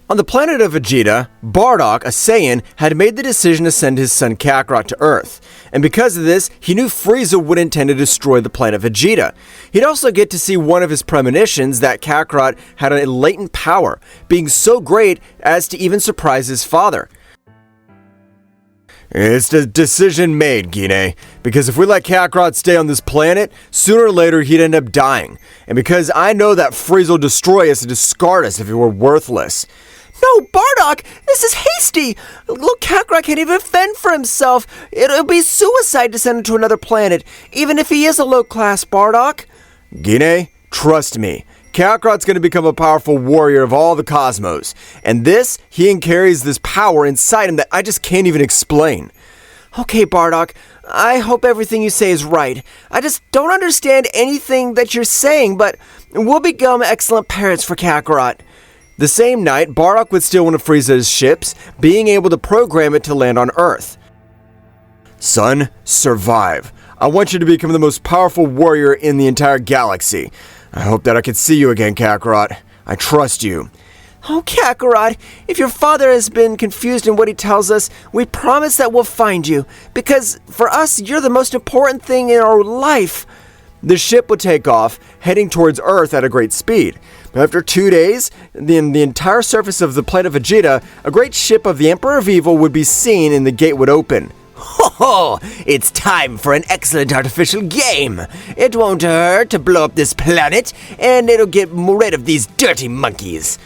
On the planet of Vegeta, Bardock, a Saiyan, had made the decision to send his son Kakarot to Earth, and because of this, he knew Frieza would intend to destroy the planet Vegeta. He'd also get to see one of his premonitions that Kakarot had a latent power, being so great as to even surprise his father. It's the decision made, Gine, because if we let Kakarot stay on this planet, sooner or later he'd end up dying, and because I know that Frieza will destroy us and discard us if he were worthless. No, Bardock, this is hasty. Look, Kakarot can't even fend for himself. It'll be suicide to send him to another planet, even if he is a low-class Bardock. Gine, trust me. Kakarot's going to become a powerful warrior of all the cosmos, and he carries this power inside him that I just can't even explain. Okay, Bardock, I hope everything you say is right. I just don't understand anything that you're saying, but we'll become excellent parents for Kakarot. The same night, Bardock would steal one of Frieza's ships, being able to program it to land on Earth. Son, survive. I want you to become the most powerful warrior in the entire galaxy. I hope that I can see you again, Kakarot. I trust you. Oh, Kakarot, if your father has been confused in what he tells us, we promise that we'll find you, because for us, you're the most important thing in our life. The ship would take off, heading towards Earth at a great speed. After 2 days, the entire surface of the planet Vegeta, a great ship of the Emperor of Evil would be seen and the gate would open. Ho ho! It's time for an excellent artificial game! It won't hurt to blow up this planet, and it'll get rid of these dirty monkeys.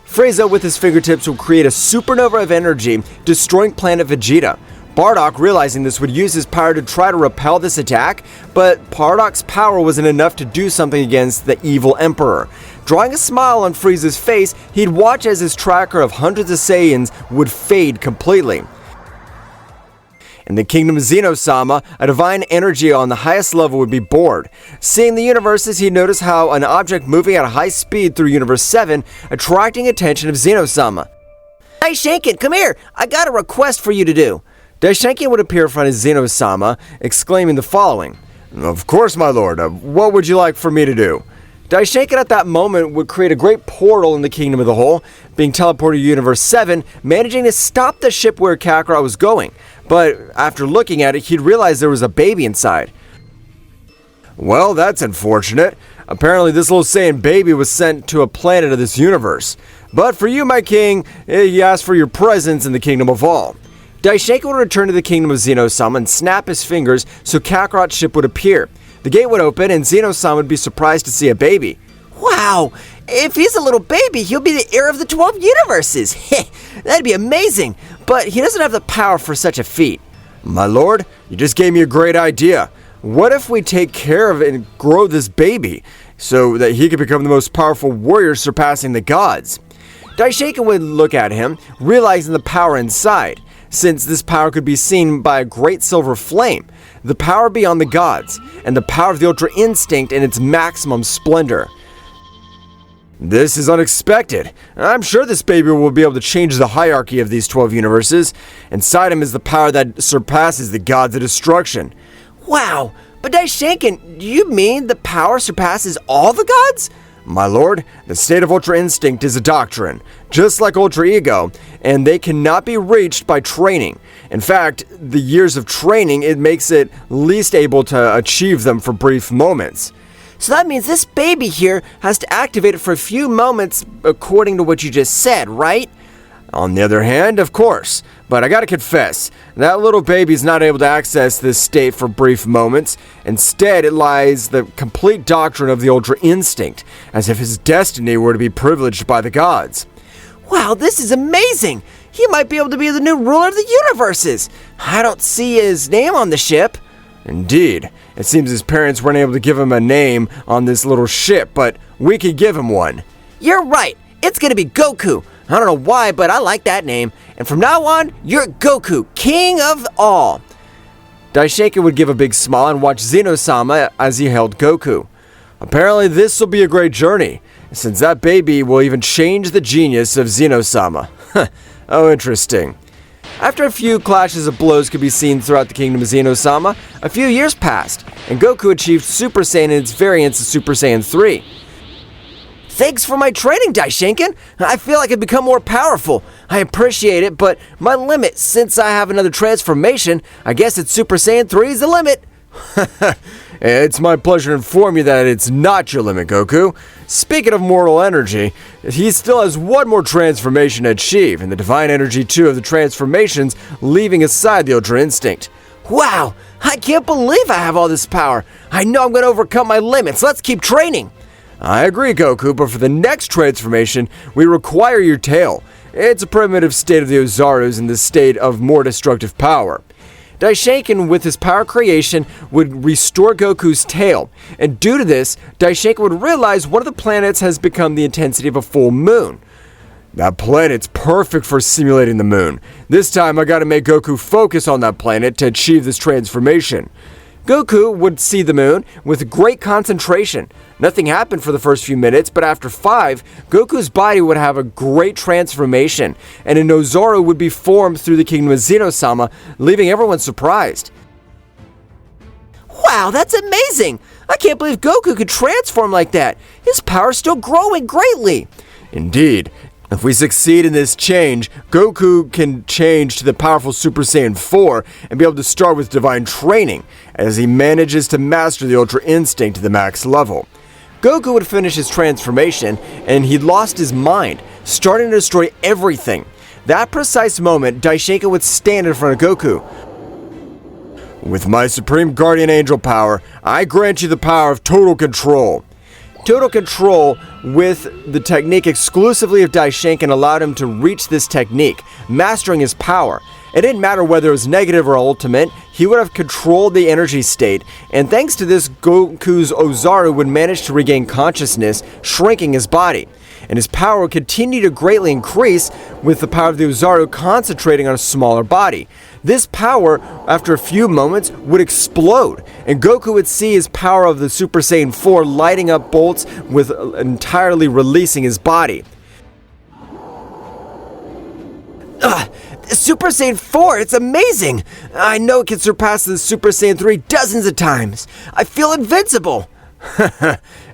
Frieza, with his fingertips, will create a supernova of energy, destroying planet Vegeta. Bardock, realizing this, would use his power to try to repel this attack, but Bardock's power wasn't enough to do something against the evil Emperor. Drawing a smile on Frieza's face, he'd watch as his tracker of hundreds of Saiyans would fade completely. In the kingdom of Zeno-sama, a divine energy on the highest level would be bored. Seeing the universes, he'd notice how an object moving at a high speed through Universe 7, attracting attention of Zeno-sama. Hey Shankin, come here! I got a request for you to do. Daishenki would appear in front of Zeno-sama, exclaiming the following. Of course, my lord. What would you like for me to do? Daishenki at that moment would create a great portal in the Kingdom of the Whole, being teleported to Universe 7, managing to stop the ship where Kakarot was going. But after looking at it, he'd realize there was a baby inside. Well, that's unfortunate. Apparently this little Saiyan baby was sent to a planet of this universe. But for you, my king, he asked for your presence in the Kingdom of All. Daishenki would return to the kingdom of Zeno-sama and snap his fingers so Kakarot's ship would appear. The gate would open and Zeno-sama would be surprised to see a baby. Wow! If he's a little baby, he'll be the heir of the 12 universes! That'd be amazing! But he doesn't have the power for such a feat. My lord, you just gave me a great idea. What if we take care of it and grow this baby so that he could become the most powerful warrior surpassing the gods? Daishenki would look at him, realizing the power inside. Since this power could be seen by a great silver flame, the power beyond the gods, and the power of the Ultra Instinct in its maximum splendor. This is unexpected. I'm sure this baby will be able to change the hierarchy of these 12 universes. Inside him is the power that surpasses the gods of destruction. Wow! But Daishenki, do you mean the power surpasses all the gods? My lord, the state of Ultra Instinct is a doctrine, just like Ultra Ego, and they cannot be reached by training. In fact, the years of training, it makes it least able to achieve them for brief moments. So that means this baby here has to activate it for a few moments according to what you just said, right? On the other hand, of course. But I gotta confess, that little baby's not able to access this state for brief moments. Instead, it lies the complete doctrine of the Ultra Instinct, as if his destiny were to be privileged by the gods. Wow, this is amazing! He might be able to be the new ruler of the universes! I don't see his name on the ship. Indeed. It seems his parents weren't able to give him a name on this little ship, but we could give him one. You're right! It's gonna be Goku! I don't know why, but I like that name. And from now on, you're Goku, king of all. Daishenki would give a big smile and watch Zeno-sama as he held Goku. Apparently this will be a great journey, since that baby will even change the genius of Zeno-sama. Oh, interesting. After a few clashes of blows could be seen throughout the kingdom of Zeno-sama, a few years passed, and Goku achieved Super Saiyan in its variants of Super Saiyan 3. Thanks for my training, Daishinken. I feel I could become more powerful. I appreciate it, but my limit, since I have another transformation, I guess it's Super Saiyan 3 is the limit. It's my pleasure to inform you that it's not your limit, Goku. Speaking of mortal energy, he still has one more transformation to achieve, and the divine energy 2 of the transformations, leaving aside the Ultra Instinct. Wow, I can't believe I have all this power. I know I'm going to overcome my limits. Let's keep training. I agree, Goku, but for the next transformation, we require your tail. It's a primitive state of the Ozarus in the state of more destructive power. Daishinken, with his power creation, would restore Goku's tail, and due to this, Daishinken would realize one of the planets has become the intensity of a full moon. That planet's perfect for simulating the moon. This time I gotta make Goku focus on that planet to achieve this transformation. Goku would see the moon with great concentration. Nothing happened for the first few minutes, but after 5, Goku's body would have a great transformation, and an Ozaru would be formed through the kingdom of Zeno-sama, leaving everyone surprised. Wow, that's amazing! I can't believe Goku could transform like that. His power's still growing greatly. Indeed. If we succeed in this change, Goku can change to the powerful Super Saiyan 4 and be able to start with divine training, as he manages to master the Ultra Instinct to the max level. Goku would finish his transformation, and he'd lost his mind, starting to destroy everything. That precise moment, Daishinken would stand in front of Goku. With my Supreme Guardian Angel power, I grant you the power of total control. Total control with the technique exclusively of Daishinken allowed him to reach this technique, mastering his power. It didn't matter whether it was negative or ultimate, he would have controlled the energy state, and thanks to this, Goku's Ozaru would manage to regain consciousness, shrinking his body. And his power would continue to greatly increase with the power of the Ozaru concentrating on a smaller body. This power, after a few moments, would explode, and Goku would see his power of the Super Saiyan 4 lighting up bolts with entirely releasing his body. Super Saiyan 4, it's amazing! I know it can surpass the Super Saiyan 3 dozens of times. I feel invincible!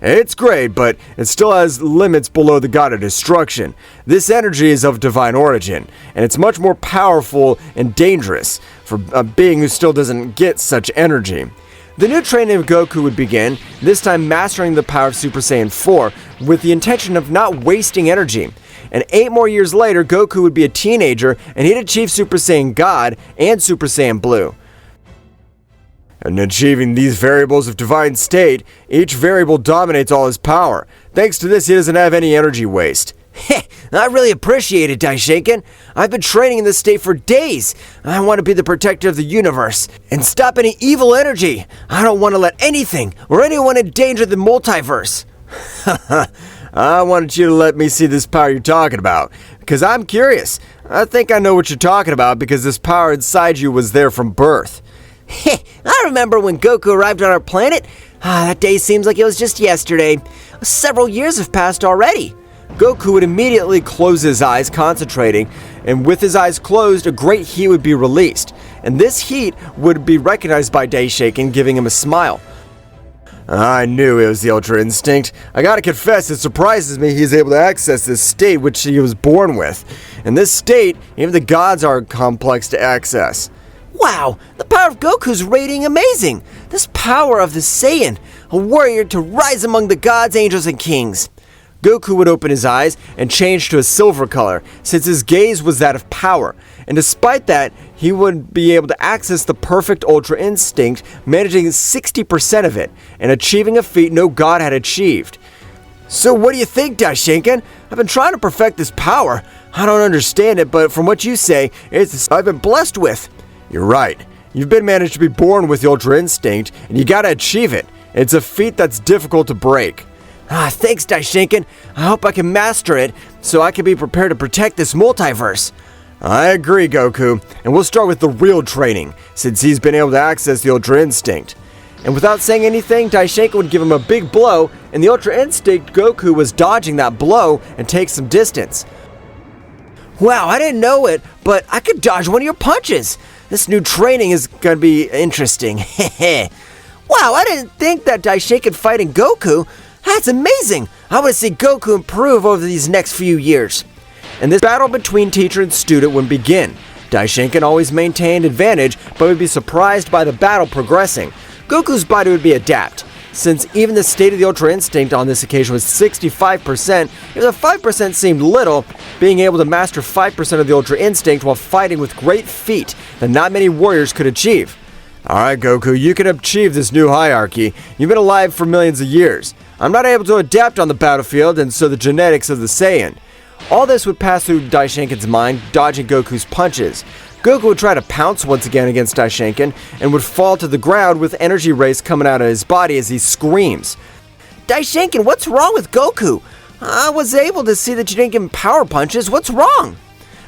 It's great, but it still has limits below the God of Destruction. This energy is of divine origin, and it's much more powerful and dangerous for a being who still doesn't get such energy. The new training of Goku would begin, this time mastering the power of Super Saiyan 4 with the intention of not wasting energy. And 8 more years later, Goku would be a teenager, and he'd achieve Super Saiyan God and Super Saiyan Blue. In achieving these variables of divine state, each variable dominates all his power. Thanks to this, he doesn't have any energy waste. Heh, I really appreciate it, Daishinken. I've been training in this state for days. I want to be the protector of the universe and stop any evil energy. I don't want to let anything or anyone endanger the multiverse. I wanted you to let me see this power you're talking about, because I'm curious. I think I know what you're talking about because this power inside you was there from birth. I remember when Goku arrived on our planet. That day seems like it was just yesterday. Several years have passed already. Goku would immediately close his eyes, concentrating, and with his eyes closed, a great heat would be released. And this heat would be recognized by Daishinken, giving him a smile. I knew it was the Ultra Instinct. I gotta confess, it surprises me he's able to access this state which he was born with. In this state, even the gods are complex to access. Wow, the power of Goku's radiating amazing. This power of the Saiyan, a warrior to rise among the gods, angels, and kings. Goku would open his eyes and change to a silver color, since his gaze was that of power. And despite that, he would be able to access the perfect Ultra Instinct, managing 60% of it, and achieving a feat no god had achieved. So what do you think, Daishinken? I've been trying to perfect this power. I don't understand it, but from what you say, it's I've been blessed with. You're right. You've been managed to be born with the Ultra Instinct, and you gotta achieve it. It's a feat that's difficult to break. Thanks, Daishinken. I hope I can master it, so I can be prepared to protect this multiverse. I agree, Goku, and we'll start with the real training, since he's been able to access the Ultra Instinct. And without saying anything, Daishinken would give him a big blow, and the Ultra Instinct Goku was dodging that blow and take some distance. Wow, I didn't know it, but I could dodge one of your punches. This new training is gonna be interesting. Wow, I didn't think that Daishinken fighting Goku. That's amazing. I want to see Goku improve over these next few years. And this battle between teacher and student would begin. Daishinkan always maintained advantage, but would be surprised by the battle progressing. Goku's body would be adapt. Since even the state of the Ultra Instinct on this occasion was 65%, if the 5% seemed little, being able to master 5% of the Ultra Instinct while fighting with great feat that not many warriors could achieve. Alright Goku, you can achieve this new hierarchy. You've been alive for millions of years. I'm not able to adapt on the battlefield, and so the genetics of the Saiyan. All this would pass through Daishinkan's mind, dodging Goku's punches. Goku would try to pounce once again against Daishinkan, and would fall to the ground with energy rays coming out of his body as he screams. Daishinkan, what's wrong with Goku? I was able to see that you didn't give him power punches. What's wrong?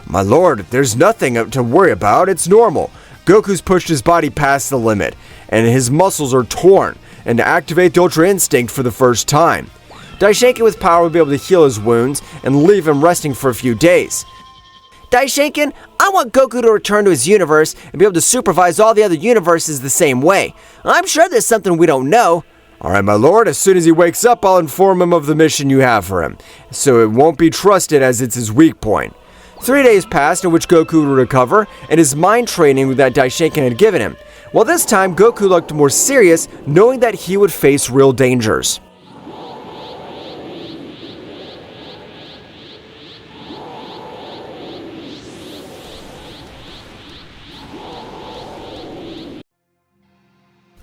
My lord, there's nothing to worry about. It's normal. Goku's pushed his body past the limit, and his muscles are torn, and to activate the Ultra Instinct for the first time. Daishinkan with power would be able to heal his wounds and leave him resting for a few days. Daishinkan, I want Goku to return to his universe and be able to supervise all the other universes the same way. I'm sure there's something we don't know. Alright, my lord, as soon as he wakes up, I'll inform him of the mission you have for him, so it won't be trusted as it's his weak point. 3 days passed in which Goku would recover, and his mind training that Daishinkan had given him. While this time, Goku looked more serious, knowing that he would face real dangers.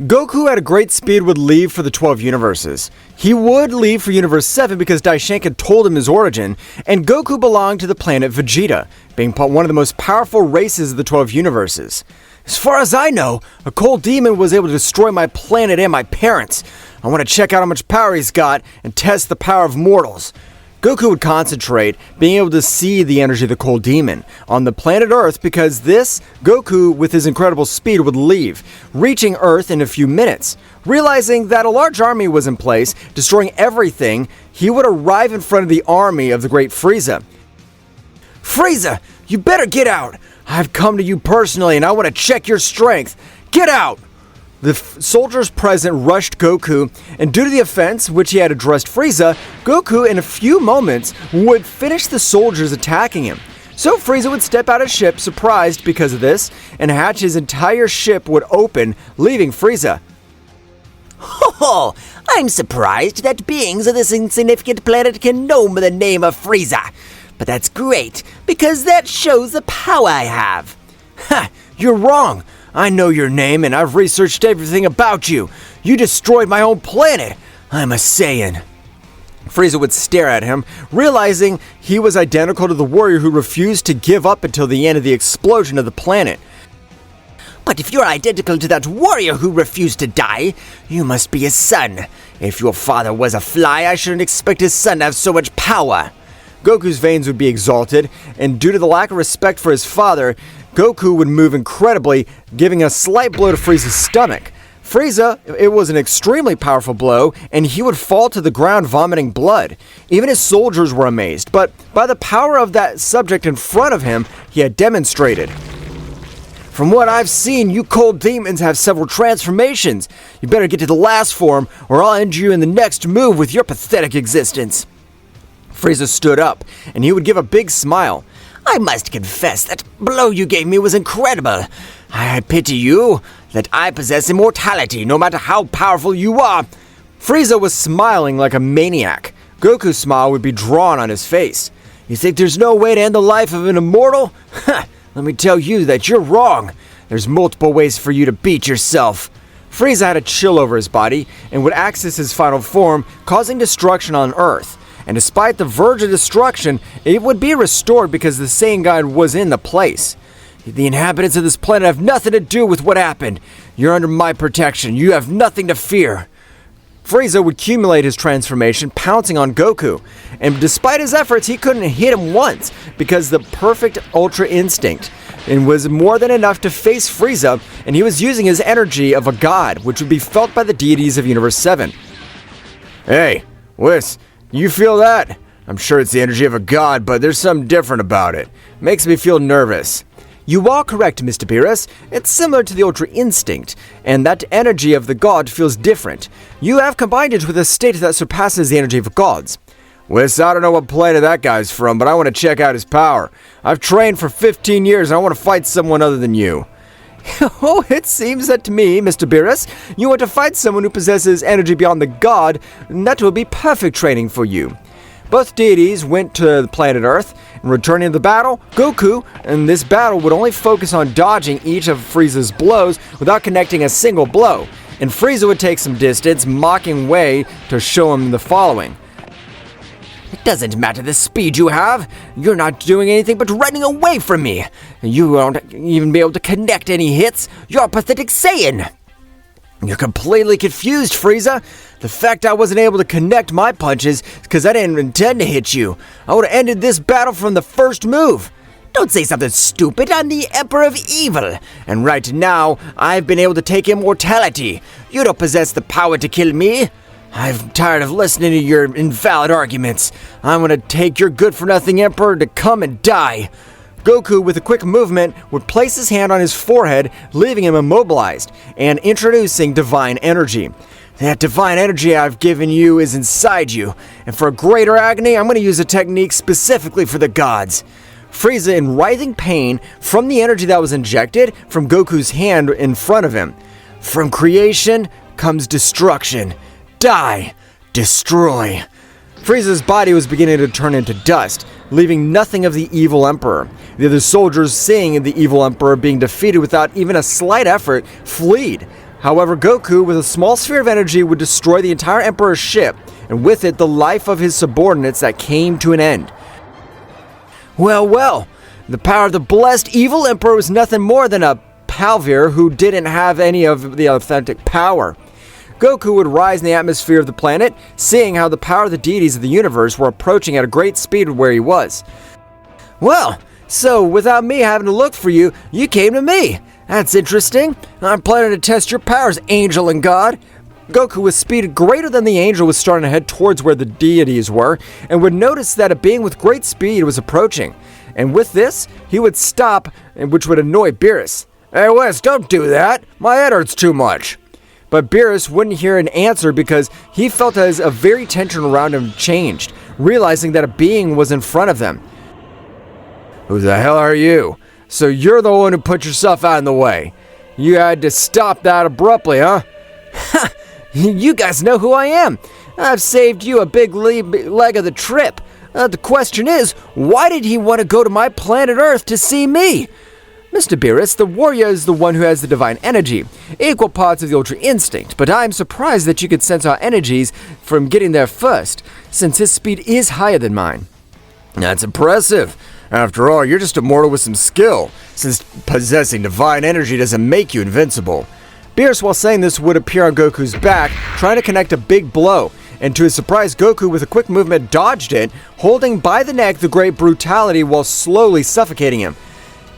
Goku at a great speed would leave for the 12 universes. He would leave for Universe 7 because Daishinkan told him his origin, and Goku belonged to the planet Vegeta, being one of the most powerful races of the 12 universes. As far as I know, a cold demon was able to destroy my planet and my parents. I want to check out how much power he's got and test the power of mortals. Goku would concentrate, being able to see the energy of the cold demon on the planet Earth, because Goku, with his incredible speed, would leave, reaching Earth in a few minutes. Realizing that a large army was in place, destroying everything, he would arrive in front of the army of the great Frieza. Frieza, you better get out! I've come to you personally and I want to check your strength. Get out! The soldiers present rushed Goku, and due to the offense which he had addressed Frieza, Goku in a few moments would finish the soldiers attacking him. So Frieza would step out of ship surprised because of this, and his entire ship would open, leaving Frieza. Oh, I'm surprised that beings of this insignificant planet can know the name of Frieza. But that's great, because that shows the power I have. Ha! You're wrong! I know your name and I've researched everything about you. You destroyed my own planet. I'm a Saiyan. Frieza would stare at him, realizing he was identical to the warrior who refused to give up until the end of the explosion of the planet. But if you're identical to that warrior who refused to die, you must be his son. If your father was a fly, I shouldn't expect his son to have so much power. Goku's veins would be exalted, and due to the lack of respect for his father, Goku would move incredibly, giving a slight blow to Frieza's stomach. Frieza, it was an extremely powerful blow, and he would fall to the ground vomiting blood. Even his soldiers were amazed, but by the power of that subject in front of him, he had demonstrated. From what I've seen, you cold demons have several transformations. You better get to the last form, or I'll end you in the next move with your pathetic existence. Frieza stood up, and he would give a big smile. I must confess that blow you gave me was incredible. I pity you that I possess immortality no matter how powerful you are. Frieza was smiling like a maniac. Goku's smile would be drawn on his face. You think there's no way to end the life of an immortal? Let me tell you that you're wrong. There's multiple ways for you to beat yourself. Frieza had a chill over his body and would access his final form, causing destruction on Earth. And despite the verge of destruction, it would be restored because the Saiyan God was in the place. The inhabitants of this planet have nothing to do with what happened. You're under my protection. You have nothing to fear. Frieza would accumulate his transformation, pouncing on Goku. And despite his efforts, he couldn't hit him once because the perfect Ultra Instinct was more than enough to face Frieza, and he was using his energy of a god, which would be felt by the deities of Universe 7. Hey, Whis. You feel that? I'm sure it's the energy of a god, but there's something different about it. Makes me feel nervous. You are correct, Mr. Beerus. It's similar to the Ultra Instinct, and that energy of the god feels different. You have combined it with a state that surpasses the energy of gods. Whis, I don't know what planet that guy's from, but I want to check out his power. I've trained for 15 years and I want to fight someone other than you. Oh, it seems that to me, Mr. Beerus, you want to fight someone who possesses energy beyond the god, and that will be perfect training for you. Both deities went to the planet Earth, and returning to the battle, Goku, in this battle, would only focus on dodging each of Frieza's blows without connecting a single blow, and Frieza would take some distance, mocking way to show him the following. It doesn't matter the speed you have. You're not doing anything but running away from me. You won't even be able to connect any hits. You're a pathetic Saiyan. You're completely confused, Frieza. The fact I wasn't able to connect my punches is because I didn't intend to hit you. I would have ended this battle from the first move. Don't say something stupid. I'm the Emperor of Evil. And right now, I've been able to take immortality. You don't possess the power to kill me. I'm tired of listening to your invalid arguments. I'm gonna take your good-for-nothing Emperor to come and die. Goku, with a quick movement, would place his hand on his forehead, leaving him immobilized, and introducing divine energy. That divine energy I've given you is inside you, and for greater agony, I'm gonna use a technique specifically for the gods. Frieza, in writhing pain from the energy that was injected from Goku's hand in front of him. From creation comes destruction. Die! Destroy! Frieza's body was beginning to turn into dust, leaving nothing of the evil Emperor. The other soldiers, seeing the evil Emperor being defeated without even a slight effort, fled. However, Goku, with a small sphere of energy, would destroy the entire Emperor's ship, and with it, the life of his subordinates that came to an end. Well, the power of the blessed evil Emperor was nothing more than a Palvir who didn't have any of the authentic power. Goku would rise in the atmosphere of the planet, seeing how the power of the deities of the universe were approaching at a great speed where he was. Well, so without me having to look for you, you came to me. That's interesting. I'm planning to test your powers, angel and god. Goku, with speed greater than the angel, was starting to head towards where the deities were, and would notice that a being with great speed was approaching. And with this, he would stop, which would annoy Beerus. Hey Wes, don't do that. My head hurts too much. But Beerus wouldn't hear an answer because he felt as a very tension around him changed, realizing that a being was in front of them. Who the hell are you? So you're the one who put yourself out in the way. You had to stop that abruptly, huh? Ha! You guys know who I am. I've saved you a big leg of the trip. The question is, why did he want to go to my planet Earth to see me? Mr. Beerus, the warrior is the one who has the divine energy, equal parts of the Ultra Instinct, but I'm surprised that you could sense our energies from getting there first, since his speed is higher than mine. That's impressive. After all, you're just a mortal with some skill, since possessing divine energy doesn't make you invincible. Beerus, while saying this, would appear on Goku's back, trying to connect a big blow, and to his surprise, Goku, with a quick movement, dodged it, holding by the neck the great brutality while slowly suffocating him.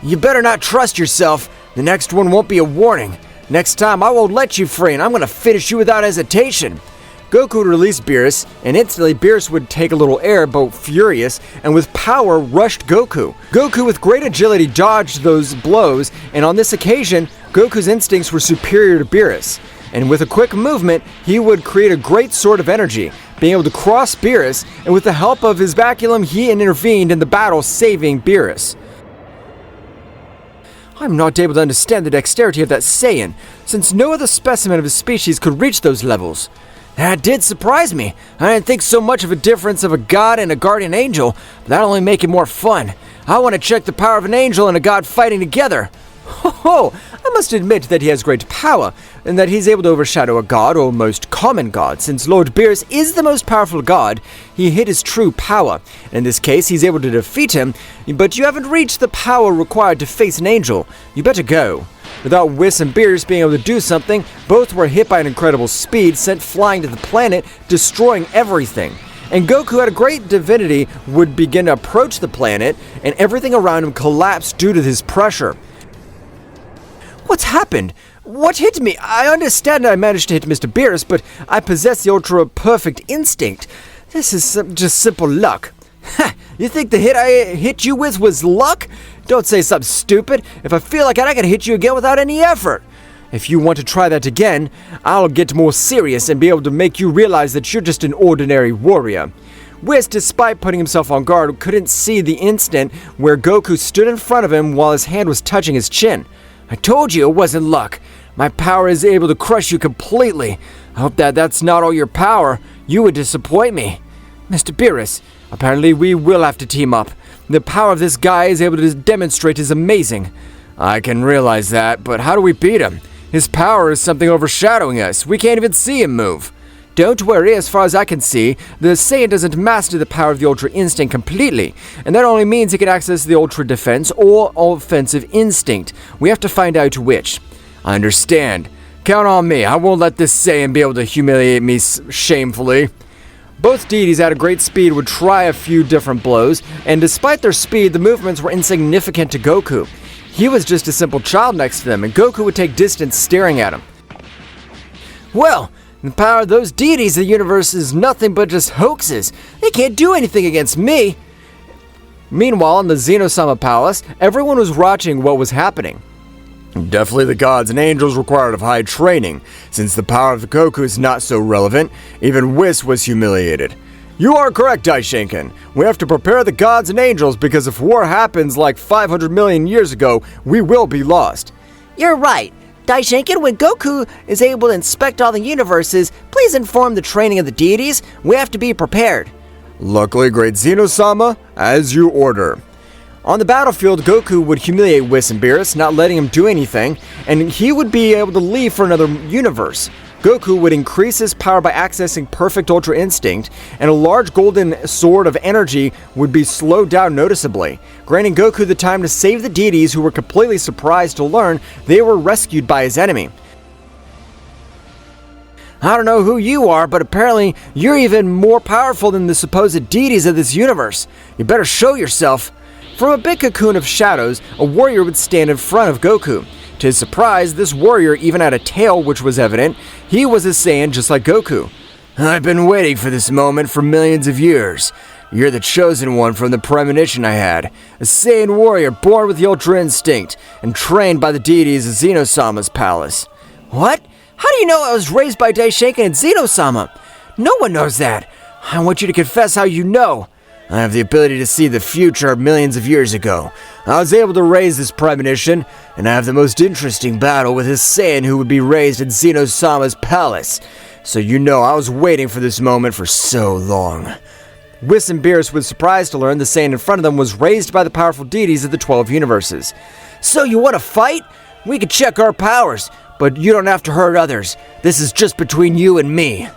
You better not trust yourself. The next one won't be a warning. Next time, I won't let you free, and I'm gonna finish you without hesitation. Goku would release Beerus, and instantly Beerus would take a little air, but furious, and with power rushed Goku. Goku, with great agility, dodged those blows, and on this occasion, Goku's instincts were superior to Beerus. And with a quick movement, he would create a great sword of energy, being able to cross Beerus, and with the help of his baculum, he intervened in the battle, saving Beerus. I'm not able to understand the dexterity of that Saiyan, since no other specimen of his species could reach those levels. That did surprise me. I didn't think so much of a difference of a god and a guardian angel, but that'll only make it more fun. I want to check the power of an angel and a god fighting together. Ho! I must admit that he has great power, and that he's able to overshadow a god or most common god. Since Lord Beerus is the most powerful god, he hid his true power. In this case, he's able to defeat him, but you haven't reached the power required to face an angel. You better go. Without Whis and Beerus being able to do something, both were hit by an incredible speed, sent flying to the planet, destroying everything. And Goku, at a great divinity, would begin to approach the planet, and everything around him collapsed due to his pressure. What's happened? What hit me? I understand I managed to hit Mr. Beerus, but I possess the ultra-perfect instinct. This is just simple luck. Ha! You think the hit I hit you with was luck? Don't say something stupid. If I feel like it, I can hit you again without any effort. If you want to try that again, I'll get more serious and be able to make you realize that you're just an ordinary warrior. Whis, despite putting himself on guard, couldn't see the instant where Goku stood in front of him while his hand was touching his chin. I told you it wasn't luck. My power is able to crush you completely. I hope that's not all your power. You would disappoint me. Mr. Beerus, apparently we will have to team up. The power of this guy is able to demonstrate is amazing. I can realize that, but how do we beat him? His power is something overshadowing us. We can't even see him move. Don't worry, as far as I can see, the Saiyan doesn't master the power of the Ultra Instinct completely, and that only means he can access the Ultra Defense or Offensive Instinct. We have to find out which. I understand. Count on me. I won't let this Saiyan be able to humiliate me shamefully. Both deities at a great speed would try a few different blows, and despite their speed, the movements were insignificant to Goku. He was just a simple child next to them, and Goku would take distance staring at him. Well, the power of those deities, the universe is nothing but just hoaxes. They can't do anything against me. Meanwhile, in the Zeno-sama palace, everyone was watching what was happening. Definitely the gods and angels required of high training. Since the power of the Goku is not so relevant, even Whis was humiliated. You are correct, Daishinken. We have to prepare the gods and angels because if war happens like 500 million years ago, we will be lost. You're right. Daishinken, when Goku is able to inspect all the universes, please inform the training of the deities. We have to be prepared. Luckily, great Zeno-sama, as you order. On the battlefield, Goku would humiliate Whis and Beerus, not letting him do anything, and he would be able to leave for another universe. Goku would increase his power by accessing perfect Ultra Instinct, and a large golden sword of energy would be slowed down noticeably, granting Goku the time to save the deities who were completely surprised to learn they were rescued by his enemy. I don't know who you are, but apparently you're even more powerful than the supposed deities of this universe. You better show yourself. From a big cocoon of shadows, a warrior would stand in front of Goku. To his surprise, this warrior even had a tail which was evident. He was a Saiyan just like Goku. I've been waiting for this moment for millions of years. You're the chosen one from the premonition I had. A Saiyan warrior born with the Ultra Instinct and trained by the deities of Zeno-sama's palace. What? How do you know I was raised by Daishinken and Zeno-sama? No one knows that. I want you to confess how you know. I have the ability to see the future millions of years ago. I was able to raise this premonition, and I have the most interesting battle with his Saiyan who would be raised in Zeno-sama's palace. So you know I was waiting for this moment for so long. Whis and Beerus was surprised to learn the Saiyan in front of them was raised by the powerful deities of the 12 universes. So you want to fight? We can check our powers, but you don't have to hurt others. This is just between you and me.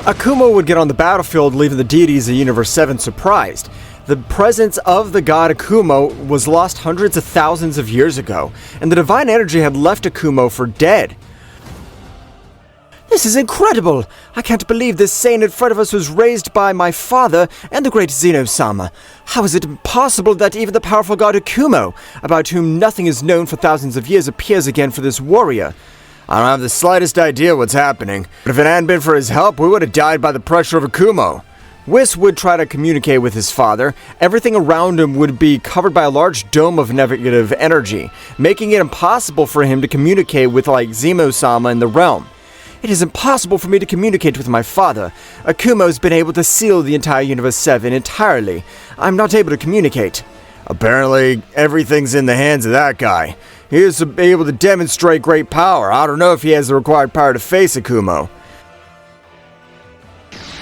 Akumo would get on the battlefield, leaving the deities of Universe 7 surprised. The presence of the god Akumo was lost hundreds of thousands of years ago, and the divine energy had left Akumo for dead. This is incredible! I can't believe this Saiyan in front of us was raised by my father and the great Zeno-sama. How is it possible that even the powerful god Akumo, about whom nothing is known for thousands of years, appears again for this warrior? I don't have the slightest idea what's happening, but if it hadn't been for his help, we would have died by the pressure of Akumo. Whis would try to communicate with his father. Everything around him would be covered by a large dome of negative energy, making it impossible for him to communicate with Zeno-sama in the realm. It is impossible for me to communicate with my father. Akumo's been able to seal the entire Universe 7 entirely. I'm not able to communicate. Apparently, everything's in the hands of that guy. He is able to demonstrate great power. I don't know if he has the required power to face Akumo.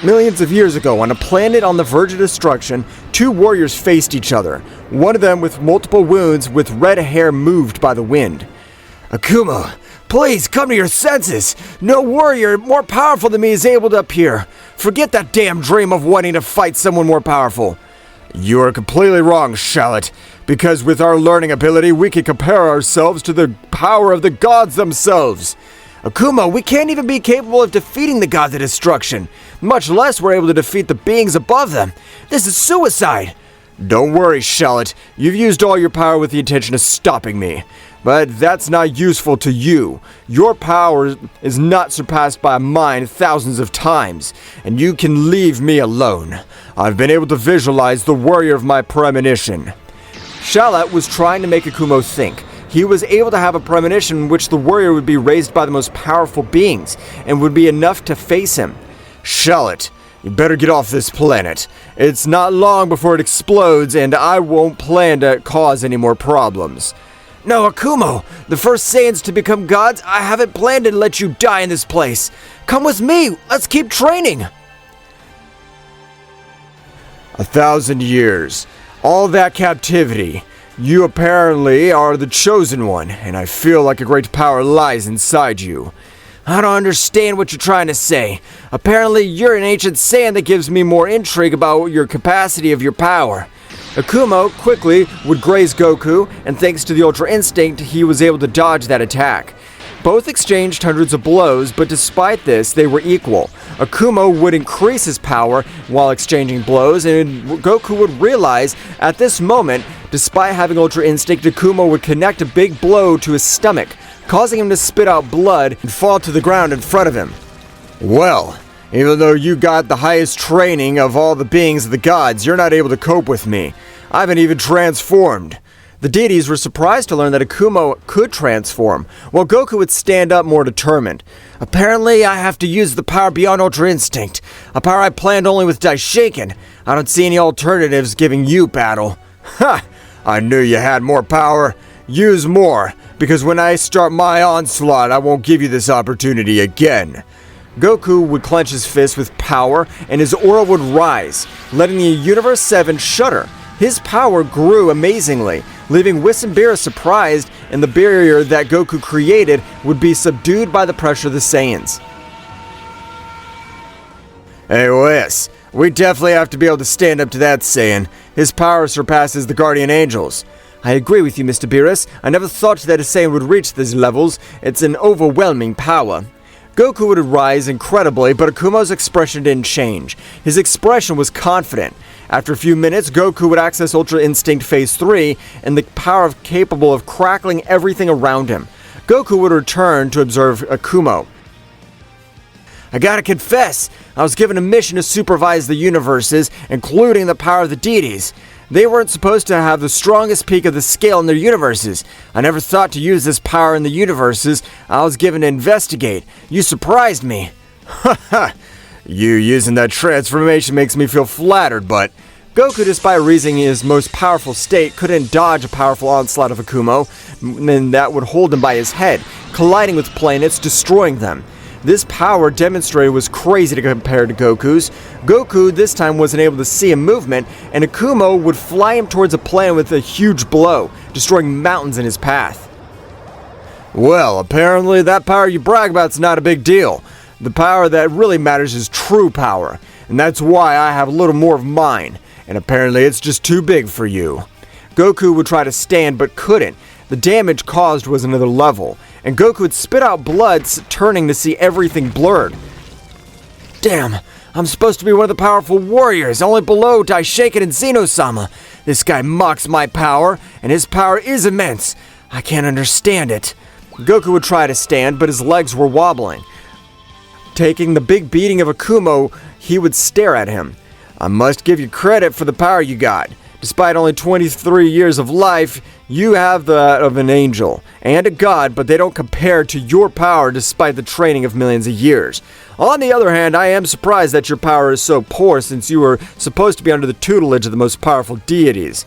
Millions of years ago, on a planet on the verge of destruction, two warriors faced each other. One of them with multiple wounds with red hair moved by the wind. Akumo, please come to your senses. No warrior more powerful than me is able to appear. Forget that damn dream of wanting to fight someone more powerful. You are completely wrong, Shallot, because with our learning ability, we can compare ourselves to the power of the gods themselves. Akumo, we can't even be capable of defeating the gods of destruction, much less we're able to defeat the beings above them. This is suicide. Don't worry, Shallot. You've used all your power with the intention of stopping me. But that's not useful to you. Your power is not surpassed by mine thousands of times, and you can leave me alone. I've been able to visualize the warrior of my premonition. Shallot was trying to make Akumo think. He was able to have a premonition in which the warrior would be raised by the most powerful beings, and would be enough to face him. Shallot, you better get off this planet. It's not long before it explodes, and I won't plan to cause any more problems. No, Akumo! The first Saiyans to become gods, I haven't planned to let you die in this place. Come with me, let's keep training! 1,000 years. All that captivity. You apparently are the chosen one, and I feel like a great power lies inside you. I don't understand what you're trying to say. Apparently you're an ancient Saiyan that gives me more intrigue about your capacity of your power. Akumo quickly would graze Goku, and thanks to the Ultra Instinct, he was able to dodge that attack. Both exchanged hundreds of blows, but despite this, they were equal. Akumo would increase his power while exchanging blows, and Goku would realize at this moment, despite having Ultra Instinct, Akumo would connect a big blow to his stomach, causing him to spit out blood and fall to the ground in front of him. Well, even though you got the highest training of all the beings of the gods, you're not able to cope with me. I haven't even transformed. The deities were surprised to learn that Akumo could transform, while Goku would stand up more determined. Apparently, I have to use the power beyond Ultra Instinct, a power I planned only with Daishaken. I don't see any alternatives giving you battle. Ha! I knew you had more power. Use more, because when I start my onslaught, I won't give you this opportunity again. Goku would clench his fist with power, and his aura would rise, letting the Universe 7 shudder. His power grew amazingly, leaving Whis and Beerus surprised, and the barrier that Goku created would be subdued by the pressure of the Saiyans. Hey Whis, we definitely have to be able to stand up to that Saiyan. His power surpasses the Guardian Angels. I agree with you, Mr. Beerus. I never thought that a Saiyan would reach these levels. It's an overwhelming power. Goku would rise incredibly, but Akumo's expression didn't change. His expression was confident. After a few minutes, Goku would access Ultra Instinct Phase 3, and the power capable of crackling everything around him. Goku would return to observe Akumo. I gotta confess, I was given a mission to supervise the universes, including the power of the deities. They weren't supposed to have the strongest peak of the scale in their universes. I never thought to use this power in the universes. I was given to investigate. You surprised me. Ha ha! You using that transformation makes me feel flattered, but Goku, despite reaching his most powerful state, couldn't dodge a powerful onslaught of Akumo, and that would hold him by his head, colliding with planets, destroying them. This power demonstrated was crazy to compare to Goku's. Goku this time wasn't able to see a movement, and Akumo would fly him towards a planet with a huge blow, destroying mountains in his path. Well, apparently that power you brag about's not a big deal. The power that really matters is true power, and that's why I have a little more of mine, and apparently it's just too big for you. Goku would try to stand but couldn't. The damage caused was another level, and Goku would spit out blood, turning to see everything blurred. Damn, I'm supposed to be one of the powerful warriors, only below Daishaken and Zeno-sama. This guy mocks my power, and his power is immense. I can't understand it. Goku would try to stand, but his legs were wobbling. Taking the big beating of Akumo, he would stare at him. I must give you credit for the power you got. Despite only 23 years of life, you have that of an angel and a god, but they don't compare to your power despite the training of millions of years. On the other hand, I am surprised that your power is so poor since you were supposed to be under the tutelage of the most powerful deities.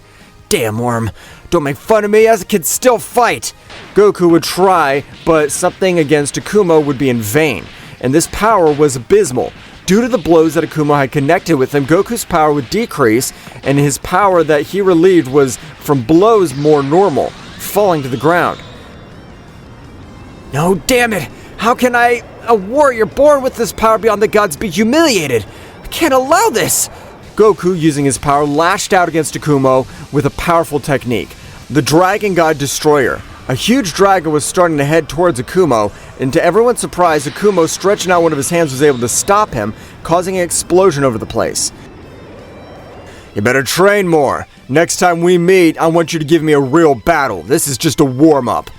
Damn worm, don't make fun of me, as a kid still fight. Goku would try, but something against Akumo would be in vain, and this power was abysmal. Due to the blows that Akumo had connected with him, Goku's power would decrease, and his power that he relieved was from blows more normal, falling to the ground. No, damn it! How can I, a warrior born with this power beyond the gods, be humiliated? I can't allow this! Goku, using his power, lashed out against Akumo with a powerful technique, the Dragon God Destroyer. A huge dragon was starting to head towards Akumo, and to everyone's surprise, Akumo, stretching out one of his hands, was able to stop him, causing an explosion over the place. You better train more. Next time we meet, I want you to give me a real battle. This is just a warm-up.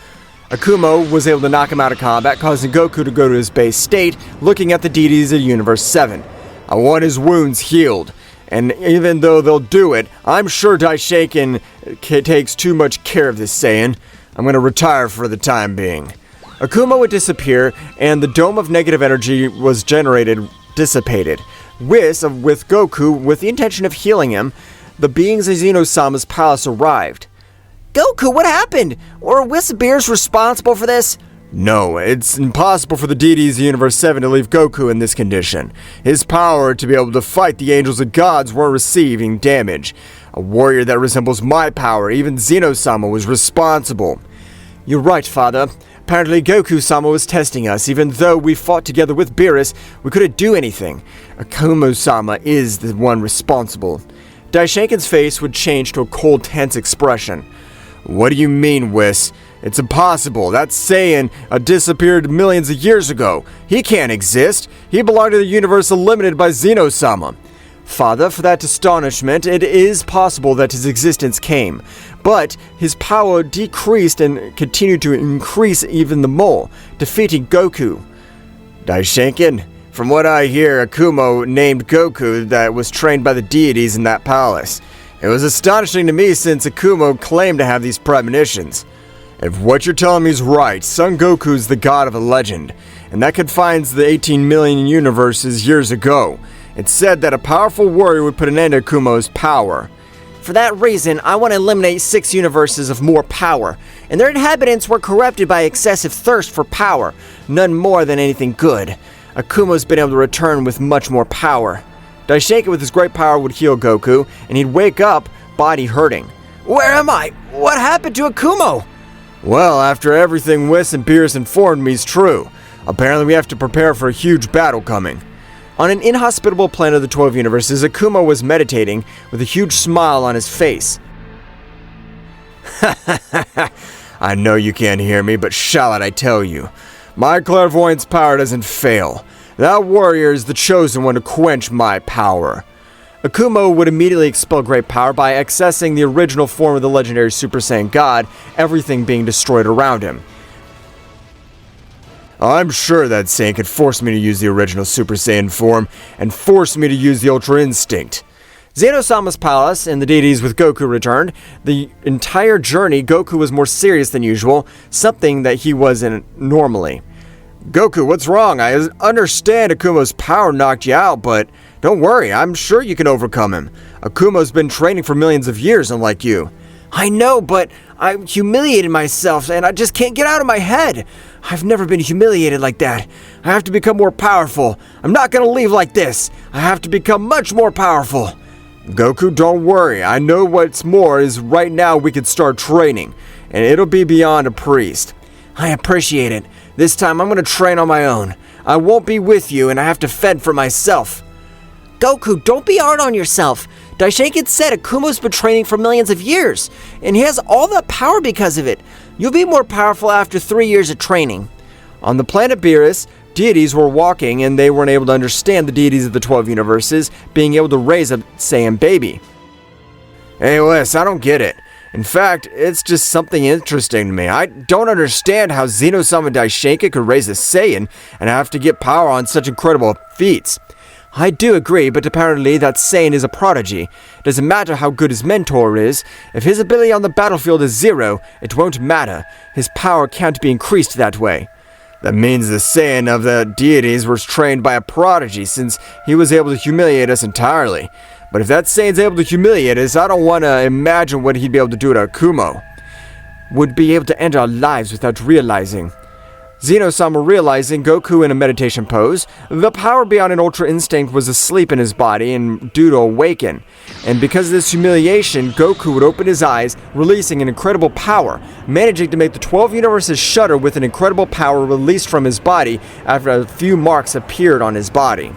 Akumo was able to knock him out of combat, causing Goku to go to his base state, looking at the deities of Universe 7. I want his wounds healed. And even though they'll do it, I'm sure Daishaken takes too much care of this Saiyan. I'm gonna retire for the time being. Akumo would disappear, and the dome of negative energy was dissipated. With Goku, with the intention of healing him, the beings of Zeno-sama's palace arrived. Goku, what happened? Were Whis bears responsible for this? No, it's impossible for the deities of Universe 7 to leave Goku in this condition. His power to be able to fight the angels and gods weren't receiving damage. A warrior that resembles my power, even Zeno-sama, was responsible. You're right, Father. Apparently Goku-sama was testing us. Even though we fought together with Beerus, we couldn't do anything. Akumo-sama is the one responsible. Daishaken's face would change to a cold, tense expression. What do you mean, Whis? It's impossible. That Saiyan disappeared millions of years ago. He can't exist. He belonged to the universe eliminated by Zeno-sama. Father, for that astonishment, it is possible that his existence came. But his power decreased and continued to increase even the more, defeating Goku. Daishaken, from what I hear, Akumo named Goku that was trained by the deities in that palace. It was astonishing to me since Akumo claimed to have these premonitions. If what you're telling me is right, Son Goku's the god of a legend, and that confines the 18 million universes years ago. It's said that a powerful warrior would put an end to Akumo's power. For that reason, I want to eliminate 6 universes of more power, and their inhabitants were corrupted by excessive thirst for power, none more than anything good. Akumo's been able to return with much more power. Daishaken with his great power would heal Goku, and he'd wake up, body hurting. Where am I? What happened to Akumo? Well, after everything Whis and Beerus informed me is true, apparently we have to prepare for a huge battle coming. On an inhospitable planet of the 12 universes, Akumo was meditating with a huge smile on his face. I know you can't hear me, but shall I tell you? My clairvoyance power doesn't fail. That warrior is the chosen one to quench my power. Akumo would immediately expel great power by accessing the original form of the legendary Super Saiyan God, everything being destroyed around him. I'm sure that Saiyan could force me to use the original Super Saiyan form and force me to use the Ultra Instinct. Zeno-sama's palace and the deities with Goku returned. The entire journey, Goku was more serious than usual, something that he wasn't normally. Goku, what's wrong? I understand Akumo's power knocked you out, but don't worry, I'm sure you can overcome him. Akumo's been training for millions of years, unlike you. I know, but I humiliated myself, and I just can't get out of my head. I've never been humiliated like that. I have to become more powerful. I'm not gonna leave like this. I have to become much more powerful. Goku, don't worry. I know what's more is right now we can start training, and it'll be beyond a priest. I appreciate it. This time I'm gonna train on my own. I won't be with you, and I have to fend for myself. Goku, don't be hard on yourself. Daishaken said Akumo's been training for millions of years, and he has all that power because of it. You'll be more powerful after 3 years of training. On the planet Beerus, deities were walking, and they weren't able to understand the deities of the 12 universes being able to raise a Saiyan baby. Hey Wes, I don't get it. In fact, it's just something interesting to me. I don't understand how Zeno-sama Daishaken could raise a Saiyan and have to get power on such incredible feats. I do agree, but apparently that Saiyan is a prodigy. Doesn't matter how good his mentor is. If his ability on the battlefield is 0, it won't matter. His power can't be increased that way. That means the Saiyan of the deities was trained by a prodigy since he was able to humiliate us entirely. But if that Saiyan's able to humiliate us, I don't want to imagine what he'd be able to do to Akumo. Would be able to end our lives without realizing. Zeno-sama realizing Goku in a meditation pose, the power beyond an Ultra Instinct was asleep in his body and due to awaken. And because of this humiliation, Goku would open his eyes, releasing an incredible power, managing to make the 12 universes shudder with an incredible power released from his body after a few marks appeared on his body.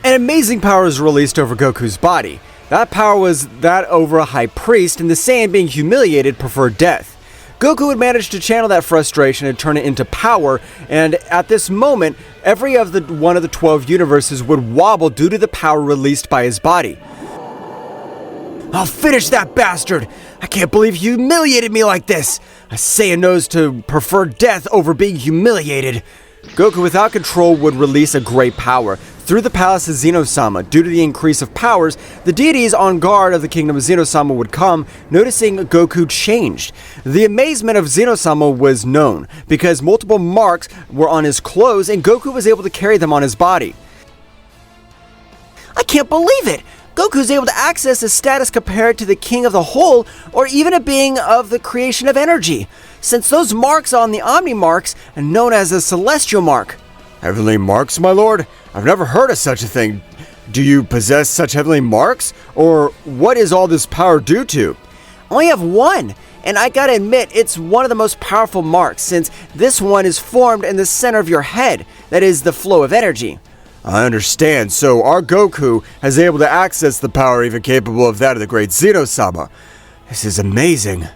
An amazing power was released over Goku's body. That power was that over a high priest, and the Saiyan being humiliated preferred death. Goku would manage to channel that frustration and turn it into power, and at this moment, every one of the 12 universes would wobble due to the power released by his body. I'll finish that bastard! I can't believe you humiliated me like this! A Saiyan knows to prefer death over being humiliated. Goku, without control, would release a great power. Through the palace of Zeno-sama, due to the increase of powers, the deities on guard of the kingdom of Zeno-sama would come, noticing Goku changed. The amazement of Zeno-sama was known, because multiple marks were on his clothes and Goku was able to carry them on his body. I can't believe it! Goku's able to access his status compared to the king of the whole, or even a being of the creation of energy, since those marks on the Omni marks are known as the celestial mark. Heavenly marks, my lord? I've never heard of such a thing. Do you possess such heavenly marks? Or what is all this power due to? I only have one, and I gotta admit, it's one of the most powerful marks, since this one is formed in the center of your head, that is the flow of energy. I understand, so our Goku has able to access the power even capable of that of the great Zeno-sama. This is amazing.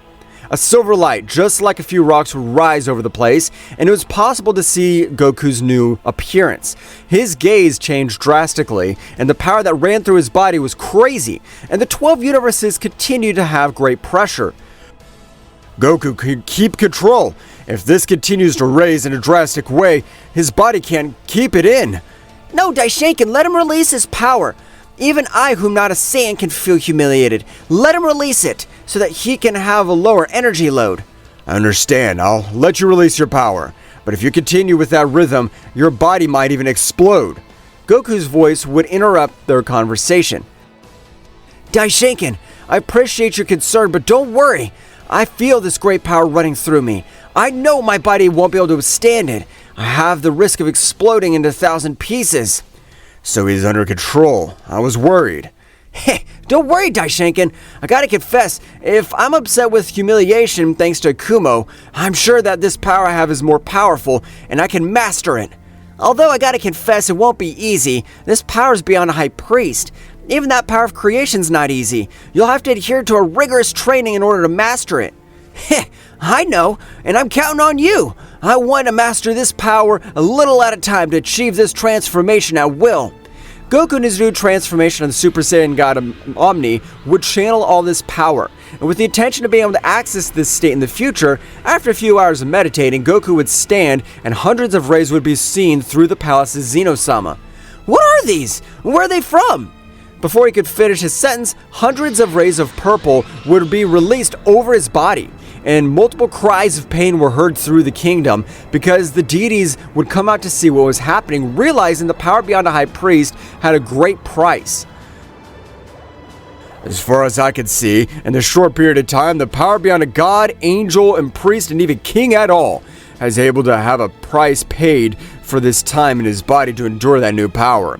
A silver light, just like a few rocks, would rise over the place, and it was possible to see Goku's new appearance. His gaze changed drastically, and the power that ran through his body was crazy, and the 12 universes continued to have great pressure. Goku could keep control. If this continues to raise in a drastic way, his body can't keep it in. No, Daishinkan, let him release his power. Even I, whom not a Saiyan, can feel humiliated. Let him release it, so that he can have a lower energy load. I understand. I'll let you release your power. But if you continue with that rhythm, your body might even explode. Goku's voice would interrupt their conversation. Daishinkan, I appreciate your concern, but don't worry. I feel this great power running through me. I know my body won't be able to withstand it. I have the risk of exploding into 1,000 pieces. So he's under control. I was worried. Hey, don't worry, Daishinkan. I gotta confess, if I'm upset with humiliation thanks to Akumo, I'm sure that this power I have is more powerful, and I can master it. Although I gotta confess it won't be easy, this power's beyond a high priest. Even that power of creation's not easy. You'll have to adhere to a rigorous training in order to master it. Heh, I know, and I'm counting on you. I want to master this power a little at a time to achieve this transformation at will. Goku in his new transformation of the Super Saiyan God Omni would channel all this power, and with the intention of being able to access this state in the future, after a few hours of meditating, Goku would stand and hundreds of rays would be seen through the palace of Zeno-sama. What are these? Where are they from? Before he could finish his sentence, hundreds of rays of purple would be released over his body, and multiple cries of pain were heard through the kingdom because the deities would come out to see what was happening, realizing the power beyond a high priest had a great price. As far as I could see, in this short period of time, the power beyond a god, angel, and priest, and even king at all, is able to have a price paid for this time in his body to endure that new power.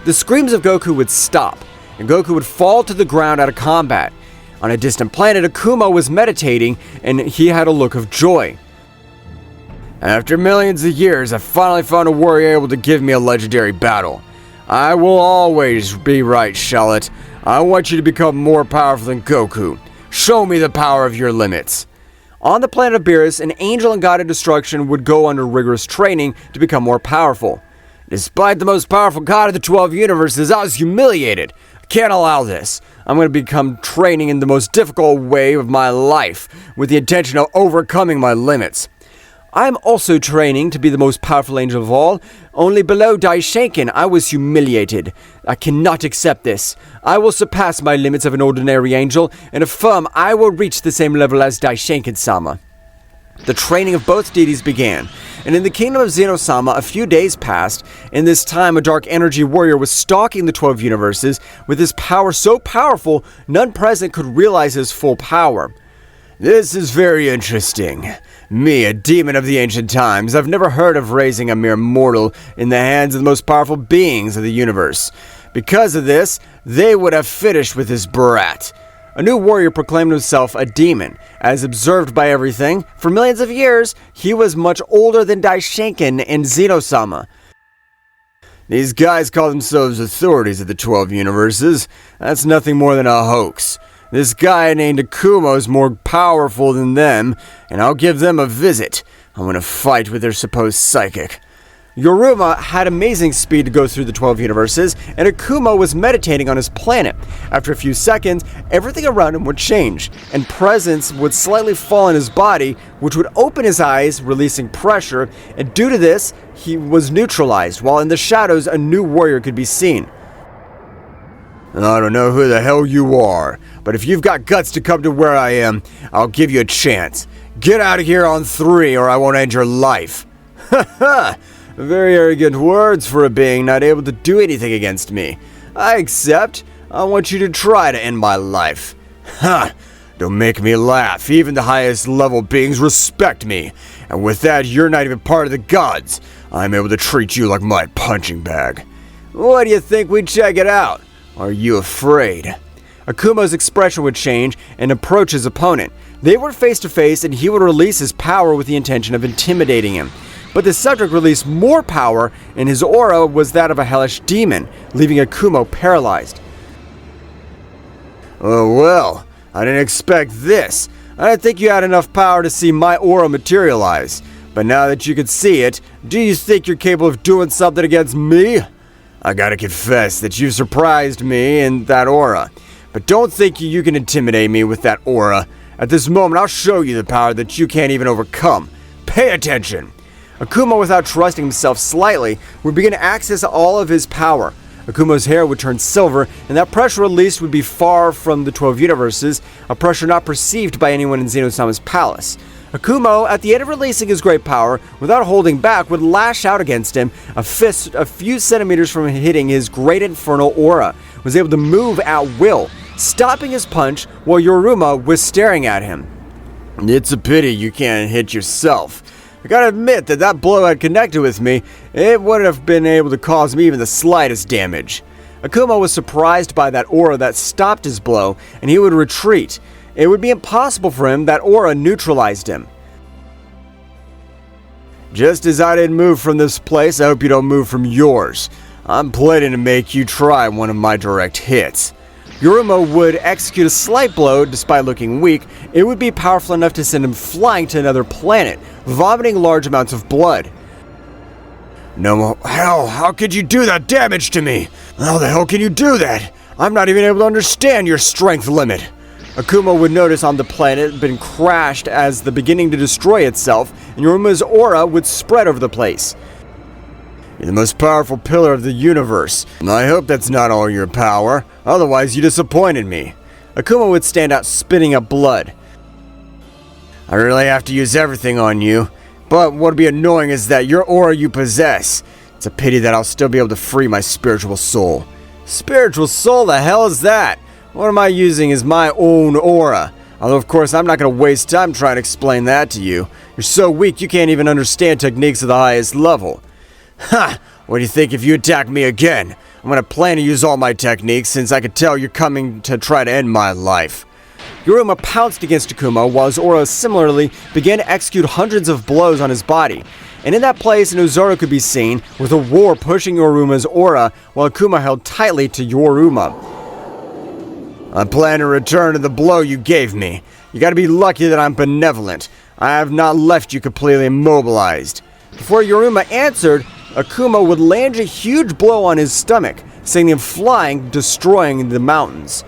The screams of Goku would stop, and Goku would fall to the ground out of combat. On a distant planet, Akumo was meditating, and he had a look of joy. After millions of years, I finally found a warrior able to give me a legendary battle. I will always be right, Charlotte. I want you to become more powerful than Goku. Show me the power of your limits. On the planet of Beerus, an angel and god of destruction would go under rigorous training to become more powerful. Despite the most powerful god of the 12 universes, I was humiliated. I can't allow this. I'm going to become training in the most difficult way of my life, with the intention of overcoming my limits. I'm also training to be the most powerful angel of all. Only below Daishinkan, I was humiliated. I cannot accept this. I will surpass my limits of an ordinary angel, and affirm I will reach the same level as Daishinkan-sama. The training of both deities began, and in the kingdom of Zeno-sama, a few days passed. In this time, a dark energy warrior was stalking the 12 universes. With his power so powerful, none present could realize his full power. This is very interesting. Me, a demon of the ancient times, I've never heard of raising a mere mortal in the hands of the most powerful beings of the universe. Because of this, they would have finished with this brat. A new warrior proclaimed himself a demon. As observed by everything, for millions of years, he was much older than Daishinkan and Zeno-sama. These guys call themselves authorities of the 12 universes. That's nothing more than a hoax. This guy named Akumo is more powerful than them, and I'll give them a visit. I'm gonna fight with their supposed psychic. Yoruma had amazing speed to go through the 12 universes, and Akumo was meditating on his planet. After a few seconds, everything around him would change, and presence would slightly fall in his body, which would open his eyes, releasing pressure, and due to this, he was neutralized, while in the shadows, a new warrior could be seen. I don't know who the hell you are, but if you've got guts to come to where I am, I'll give you a chance. Get out of here on 3 or I won't end your life. Ha ha! Very arrogant words for a being not able to do anything against me. I accept. I want you to try to end my life. Ha! Don't make me laugh. Even the highest level beings respect me. And with that, you're not even part of the gods. I'm able to treat you like my punching bag. What do you think we check it out? Are you afraid? Akumo's expression would change and approach his opponent. They were face to face and he would release his power with the intention of intimidating him. But the subject released more power, and his aura was that of a hellish demon, leaving Akumo paralyzed. Oh well, I didn't expect this. I didn't think you had enough power to see my aura materialize. But now that you can see it, do you think you're capable of doing something against me? I gotta confess that you've surprised me in that aura. But don't think you can intimidate me with that aura. At this moment, I'll show you the power that you can't even overcome. Pay attention! Akumo, without trusting himself slightly, would begin to access all of his power. Akumo's hair would turn silver, and that pressure released would be far from the 12 universes, a pressure not perceived by anyone in Zeno-sama's palace. Akumo, at the end of releasing his great power, without holding back, would lash out against him. A fist a few centimeters from hitting his great infernal aura, was able to move at will, stopping his punch while Yoruma was staring at him. It's a pity you can't hit yourself. I gotta admit that that blow had connected with me. It wouldn't have been able to cause me even the slightest damage. Akumo was surprised by that aura that stopped his blow, and he would retreat. It would be impossible for him, that aura neutralized him. Just as I didn't move from this place, I hope you don't move from yours. I'm planning to make you try one of my direct hits. Yoruma would execute a slight blow. Despite looking weak, it would be powerful enough to send him flying to another planet, vomiting large amounts of blood. No hell, how could you do that damage to me? How the hell can you do that? I'm not even able to understand your strength limit. Akumo would notice on the planet had been crashed as the beginning to destroy itself, and Yoruma's aura would spread over the place. You're the most powerful pillar of the universe. I hope that's not all your power, otherwise you disappointed me. Akumo would stand out spitting up blood. I really have to use everything on you, but what would be annoying is that your aura you possess. It's a pity that I'll still be able to free my spiritual soul. Spiritual soul? The hell is that? What am I using as my own aura? Although of course I'm not going to waste time trying to explain that to you. You're so weak you can't even understand techniques at the highest level. Ha! What do you think if you attack me again? I'm gonna plan to use all my techniques since I could tell you're coming to try to end my life. Yoruma pounced against Akumo while his aura similarly began to execute hundreds of blows on his body. And in that place, Nozoru could be seen with a roar pushing Yoruma's aura while Akumo held tightly to Yoruma. I plan to return to the blow you gave me. You gotta be lucky that I'm benevolent. I have not left you completely immobilized. Before Yoruma answered, Akumo would land a huge blow on his stomach, sending him flying, destroying the mountains.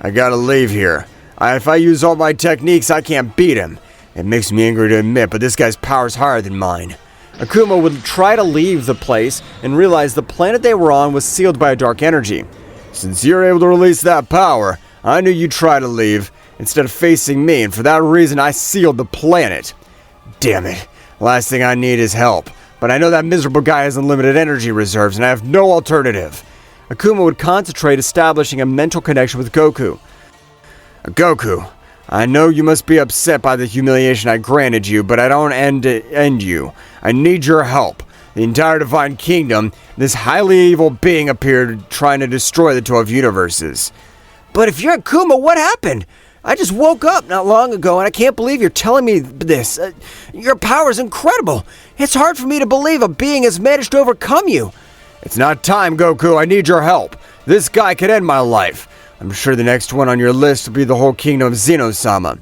I gotta leave here. If I use all my techniques, I can't beat him. It makes me angry to admit, but this guy's power's higher than mine. Akumo would try to leave the place and realize the planet they were on was sealed by a dark energy. Since you're able to release that power, I knew you'd try to leave instead of facing me, and for that reason I sealed the planet. Damn it. Last thing I need is help. But I know that miserable guy has unlimited energy reserves, and I have no alternative. Akumo would concentrate establishing a mental connection with Goku. Goku, I know you must be upset by the humiliation I granted you, but I don't end you. I need your help. The entire Divine Kingdom, this highly evil being appeared trying to destroy the 12 universes. But if you're Akumo, what happened? I just woke up not long ago and I can't believe you're telling me this. Your power is incredible. It's hard for me to believe a being has managed to overcome you. It's not time, Goku. I need your help. This guy could end my life. I'm sure the next one on your list will be the whole kingdom of Zeno-sama.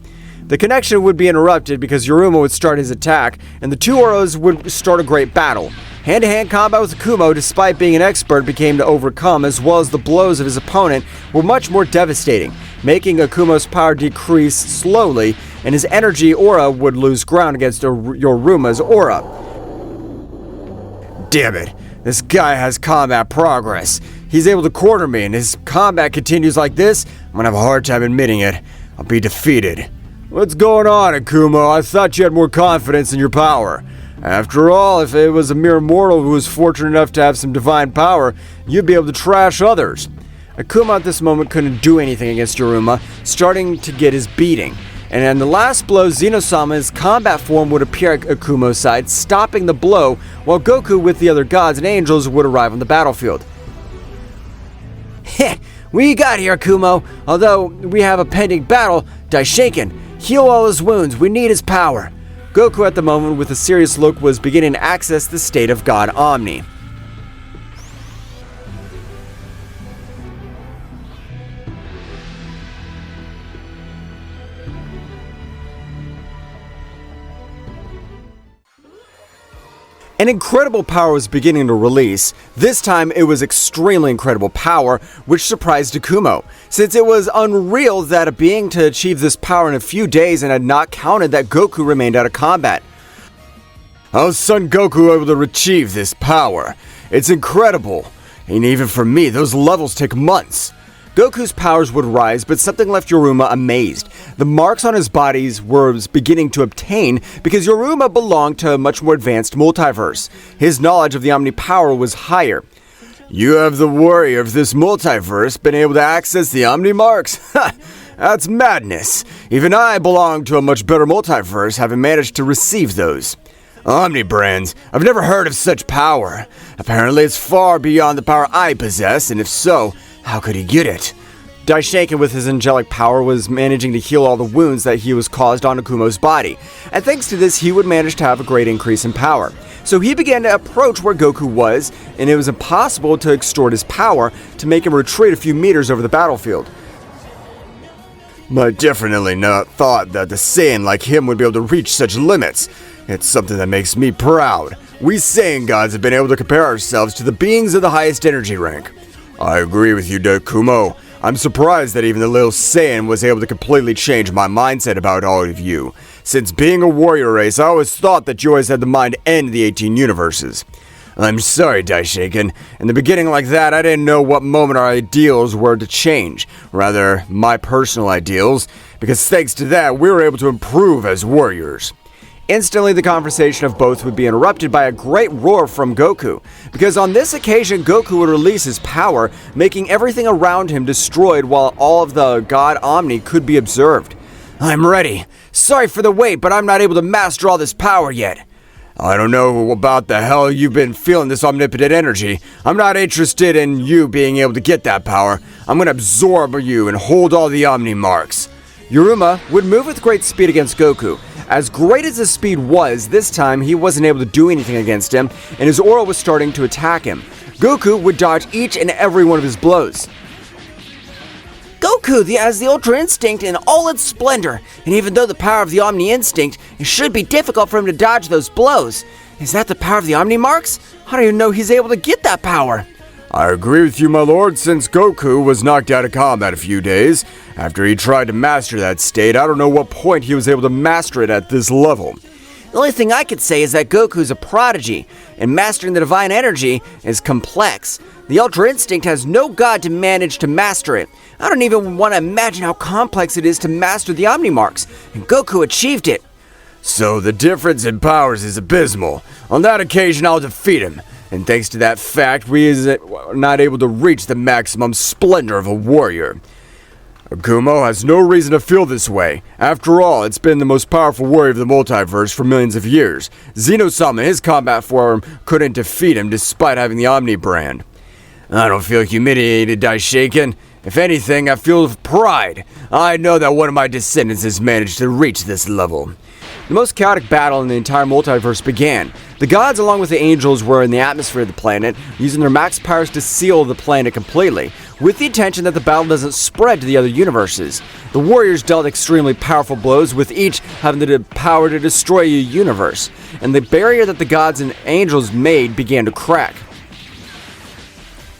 The connection would be interrupted because Yoruma would start his attack, and the two auras would start a great battle. Hand-to-hand combat with Akumo, despite being an expert, became to overcome, as well as the blows of his opponent were much more devastating, making Akumo's power decrease slowly, and his energy aura would lose ground against Yoruma's aura. Damn it, this guy has combat progress. He's able to corner me, and his combat continues like this, I'm gonna have a hard time admitting it. I'll be defeated. What's going on, Akumo? I thought you had more confidence in your power. After all, if it was a mere mortal who was fortunate enough to have some divine power, you'd be able to trash others. Akumo at this moment couldn't do anything against Yoruma, starting to get his beating. And in the last blow, Zeno-sama's combat form would appear at Akumo's side, stopping the blow, while Goku with the other gods and angels would arrive on the battlefield. Heh, what you got here, Akumo? Although we have a pending battle, Daishinken, heal all his wounds, we need his power. Goku at the moment, with a serious look, was beginning to access the state of God Omni. An incredible power was beginning to release. This time it was extremely incredible power, which surprised Akumo, since it was unreal that a being to achieve this power in a few days and had not counted that Goku remained out of combat. How's Son Goku able to achieve this power? It's incredible. And even for me, those levels take months. Goku's powers would rise, but something left Yoruma amazed. The marks on his bodies were beginning to obtain because Yoruma belonged to a much more advanced multiverse. His knowledge of the Omni power was higher. You have the warrior of this multiverse been able to access the Omni marks? Ha! That's madness. Even I belong to a much better multiverse, having managed to receive those. Omni brands, I've never heard of such power. Apparently it's far beyond the power I possess, and if so, how could he get it? Daishinken, with his angelic power, was managing to heal all the wounds that he was caused on Akumo's body, and thanks to this, he would manage to have a great increase in power. So he began to approach where Goku was, and it was impossible to extort his power to make him retreat a few meters over the battlefield. I definitely not thought that the Saiyan like him would be able to reach such limits. It's something that makes me proud. We Saiyan gods have been able to compare ourselves to the beings of the highest energy rank. I agree with you, Akumo. I'm surprised that even the little Saiyan was able to completely change my mindset about all of you. Since being a warrior race, I always thought that you always had the mind to end the 18 universes. I'm sorry, Daishinken. In the beginning like that, I didn't know what moment our ideals were to change. Rather, my personal ideals, because thanks to that, we were able to improve as warriors. Instantly, the conversation of both would be interrupted by a great roar from Goku, because on this occasion, Goku would release his power, making everything around him destroyed while all of the God Omni could be observed. I'm ready. Sorry for the wait, but I'm not able to master all this power yet. I don't know about the hell you've been feeling this omnipotent energy. I'm not interested in you being able to get that power. I'm going to absorb you and hold all the Omni marks. Yoruma would move with great speed against Goku. As great as his speed was, this time he wasn't able to do anything against him, and his aura was starting to attack him. Goku would dodge each and every one of his blows. Goku has the Ultra Instinct in all its splendor, and even though the power of the Omni Instinct, it should be difficult for him to dodge those blows. Is that the power of the Omni marks? I don't even know he's able to get that power. I agree with you, my lord, since Goku was knocked out of combat a few days. After he tried to master that state, I don't know what point he was able to master it at this level. The only thing I could say is that Goku's a prodigy, and mastering the divine energy is complex. The Ultra Instinct has no god to manage to master it. I don't even want to imagine how complex it is to master the Omni marks, and Goku achieved it. So the difference in powers is abysmal. On that occasion, I'll defeat him. And thanks to that fact, we are not able to reach the maximum splendor of a warrior. Akumo has no reason to feel this way. After all, it's been the most powerful warrior of the multiverse for millions of years. Zeno-sama, his combat form, couldn't defeat him despite having the Omni brand. I don't feel humiliated, Daishinken. If anything, I feel pride. I know that one of my descendants has managed to reach this level. The most chaotic battle in the entire multiverse began. The gods, along with the angels, were in the atmosphere of the planet, using their max powers to seal the planet completely, with the intention that the battle doesn't spread to the other universes. The warriors dealt extremely powerful blows, with each having the power to destroy a universe, and the barrier that the gods and angels made began to crack.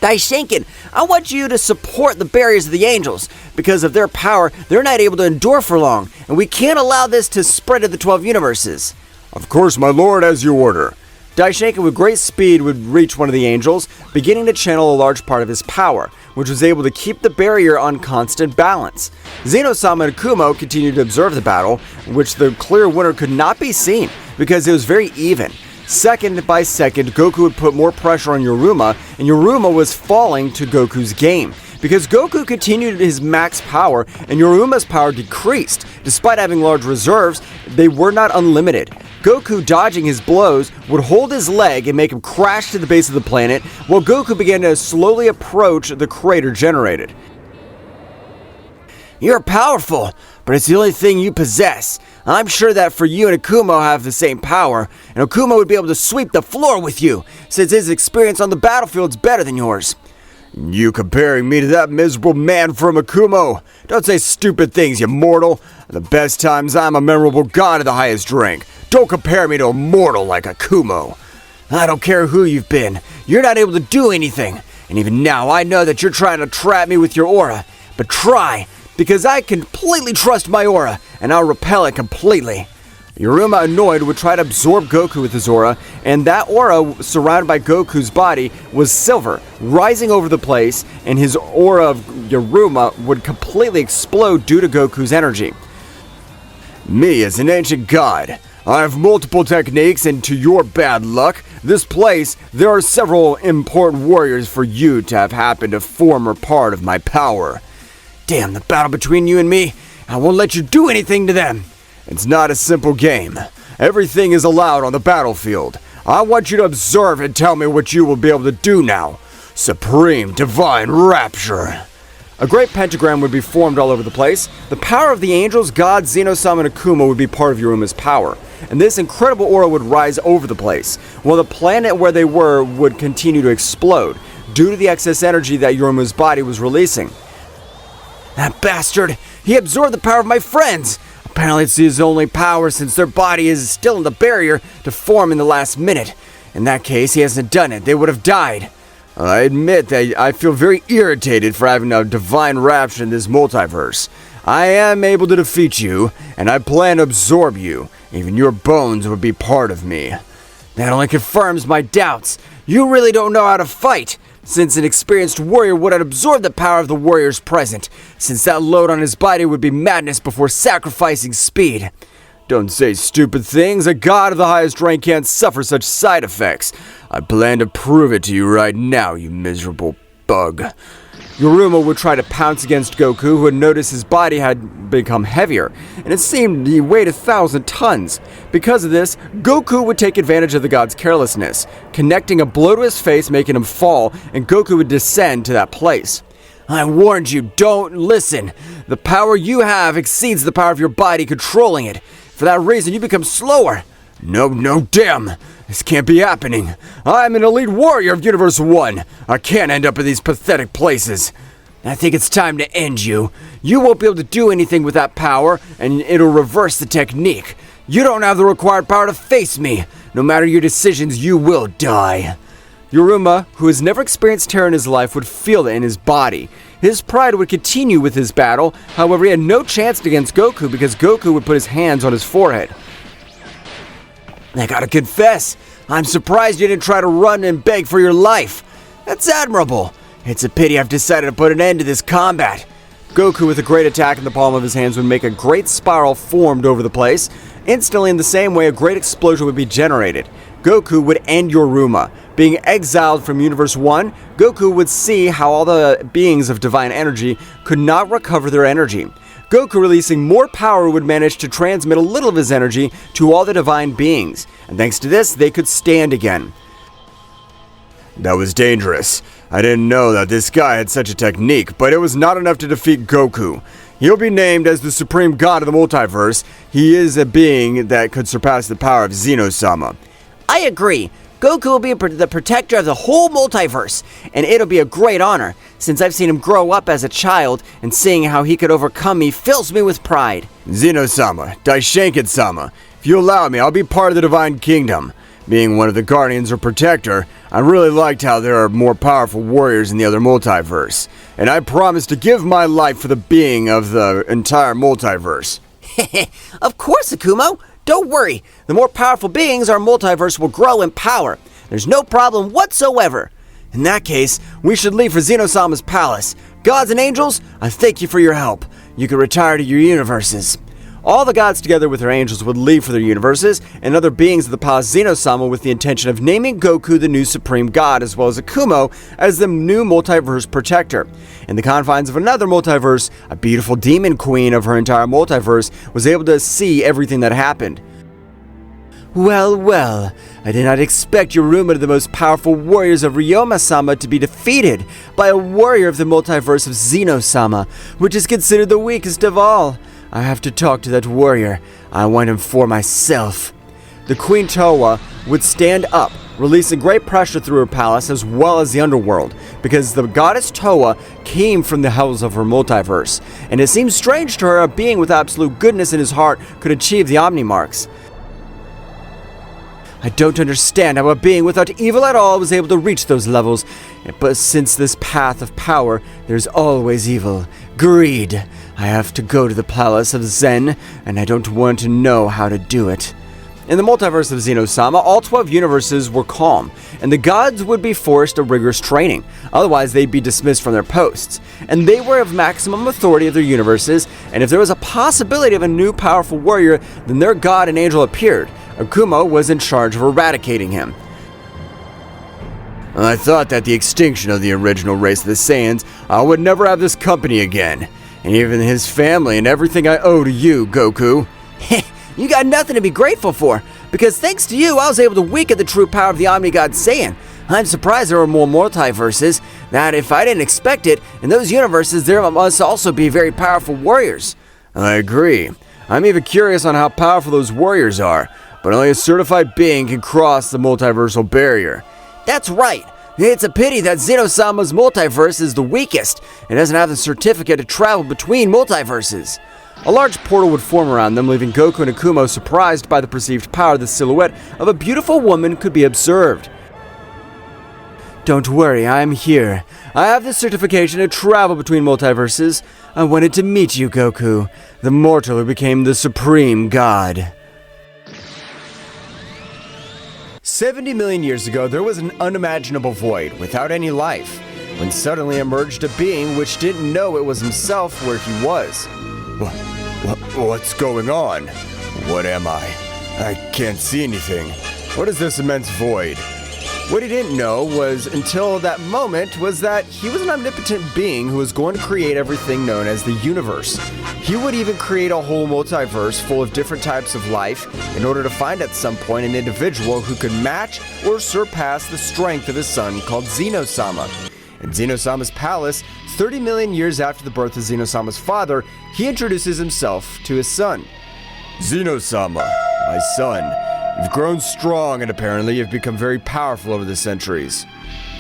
Daishinken, I want you to support the barriers of the angels. Because of their power, they're not able to endure for long, and we can't allow this to spread to the 12 universes. Of course, my lord, as you order. Daishinken with great speed would reach one of the angels, beginning to channel a large part of his power, which was able to keep the barrier on constant balance. Zeno-sama and Akumo continued to observe the battle, which the clear winner could not be seen, because it was very even. Second by second, Goku would put more pressure on Yoruma, and Yoruma was falling to Goku's game. Because Goku continued his max power, and Yoruma's power decreased. Despite having large reserves, they were not unlimited. Goku, dodging his blows, would hold his leg and make him crash to the base of the planet, while Goku began to slowly approach the crater generated. You're powerful, but it's the only thing you possess. I'm sure that for you and Akumo have the same power, and Akumo would be able to sweep the floor with you, since his experience on the battlefield's better than yours. You comparing me to that miserable man from Akumo? Don't say stupid things, you mortal. The best times I'm a memorable god of the highest rank. Don't compare me to a mortal like Akumo. I don't care who you've been. You're not able to do anything. And even now, I know that you're trying to trap me with your aura. But try, because I completely trust my aura, and I'll repel it completely. Yoruma, annoyed, would try to absorb Goku with his aura, and that aura, surrounded by Goku's body, was silver, rising over the place, and his aura of Yoruma would completely explode due to Goku's energy. Me, as an ancient god, I have multiple techniques, and to your bad luck, this place, there are several important warriors for you to have happened to form a part of my power. Damn, the battle between you and me, I won't let you do anything to them. It's not a simple game. Everything is allowed on the battlefield. I want you to observe and tell me what you will be able to do now. Supreme Divine Rapture. A great pentagram would be formed all over the place. The power of the angels, gods, Zeno-sama, and Akumo would be part of Yoruma's power. And this incredible aura would rise over the place, while the planet where they were would continue to explode, due to the excess energy that Yoruma's body was releasing. That bastard! He absorbed the power of my friends! Apparently it's his only power since their body is still in the barrier to form in the last minute. In that case, he hasn't done it. They would have died. I admit that I feel very irritated for having a divine rapture in this multiverse. I am able to defeat you, and I plan to absorb you. Even your bones would be part of me. That only confirms my doubts. You really don't know how to fight, since an experienced warrior would have absorbed the power of the warriors present, since that load on his body would be madness before sacrificing speed. Don't say stupid things. A god of the highest rank can't suffer such side effects. I plan to prove it to you right now, you miserable bug. Yoruma would try to pounce against Goku, who had noticed his body had become heavier, and it seemed he weighed 1,000 tons. Because of this, Goku would take advantage of the god's carelessness, connecting a blow to his face, making him fall, and Goku would descend to that place. I warned you, don't listen. The power you have exceeds the power of your body controlling it. For that reason, you become slower. No, damn. This can't be happening. I'm an elite warrior of Universe 1. I can't end up in these pathetic places. I think it's time to end you. You won't be able to do anything with that power, and it'll reverse the technique. You don't have the required power to face me. No matter your decisions, you will die. Yoruma, who has never experienced terror in his life, would feel it in his body. His pride would continue with his battle. However, he had no chance against Goku because Goku would put his hands on his forehead. I gotta confess, I'm surprised you didn't try to run and beg for your life. That's admirable. It's a pity I've decided to put an end to this combat. Goku, with a great attack in the palm of his hands, would make a great spiral formed over the place. Instantly, in the same way, a great explosion would be generated. Goku would end Yoruma. Being exiled from Universe 1, Goku would see how all the beings of divine energy could not recover their energy. Goku, releasing more power, would manage to transmit a little of his energy to all the divine beings, and thanks to this, they could stand again. That was dangerous. I didn't know that this guy had such a technique, but it was not enough to defeat Goku. He'll be named as the supreme god of the multiverse. He is a being that could surpass the power of Zeno-sama. I agree. Goku will be the protector of the whole multiverse, and it'll be a great honor, since I've seen him grow up as a child, and seeing how he could overcome me fills me with pride. Zeno-sama, Daishinken-sama, if you allow me, I'll be part of the Divine Kingdom. Being one of the Guardians or Protector, I really liked how there are more powerful warriors in the other multiverse, and I promise to give my life for the being of the entire multiverse. Of course, Akumo. Don't worry. The more powerful beings our multiverse will grow in power. There's no problem whatsoever. In that case, we should leave for Zeno-sama's palace. Gods and angels, I thank you for your help. You can retire to your universes. All the gods together with their angels would leave for their universes, and other beings of the palace Zeno-sama with the intention of naming Goku the new supreme god, as well as Akumo as the new multiverse protector. In the confines of another multiverse, a beautiful demon queen of her entire multiverse was able to see everything that happened. Well, well, I did not expect Yoruma, the most powerful warriors of Ryoma-sama, to be defeated by a warrior of the multiverse of Zeno-sama, which is considered the weakest of all. I have to talk to that warrior. I want him for myself. The Queen Towa would stand up, releasing great pressure through her palace as well as the underworld, because the goddess Towa came from the hells of her multiverse, and it seems strange to her a being with absolute goodness in his heart could achieve the Omni marks. I don't understand how a being without evil at all was able to reach those levels, but since this path of power, there's always evil. Greed. I have to go to the palace of Zen, and I don't want to know how to do it. In the multiverse of Zeno-sama, all 12 universes were calm, and the gods would be forced a rigorous training, otherwise they'd be dismissed from their posts. And they were of maximum authority of their universes, and if there was a possibility of a new powerful warrior, then their god and angel appeared. Akumo was in charge of eradicating him. I thought that the extinction of the original race of the Saiyans, I would never have this company again. And even his family and everything I owe to you, Goku. You got nothing to be grateful for, because thanks to you, I was able to weaken the true power of the Omni God Saiyan. I'm surprised there are more multiverses. That if I didn't expect it, in those universes there must also be very powerful warriors. I agree. I'm even curious on how powerful those warriors are, but only a certified being can cross the multiversal barrier. That's right. It's a pity that Zeno-sama's multiverse is the weakest. It doesn't have the certificate to travel between multiverses. A large portal would form around them, leaving Goku and Akumo surprised by the perceived power the silhouette of a beautiful woman could be observed. Don't worry, I'm here. I have the certification to travel between multiverses. I wanted to meet you, Goku, the mortal who became the supreme god. 70 million years ago, there was an unimaginable void without any life, when suddenly emerged a being which didn't know it was himself where he was. What's going on? What am I? I can't see anything. What is this immense void? What he didn't know was, until that moment, was that he was an omnipotent being who was going to create everything known as the universe. He would even create a whole multiverse full of different types of life in order to find at some point an individual who could match or surpass the strength of his son called Zeno-sama. In Zeno-sama's palace, 30 million years after the birth of Zeno-sama's father, he introduces himself to his son. Zeno-sama, my son. You've grown strong and apparently you've become very powerful over the centuries.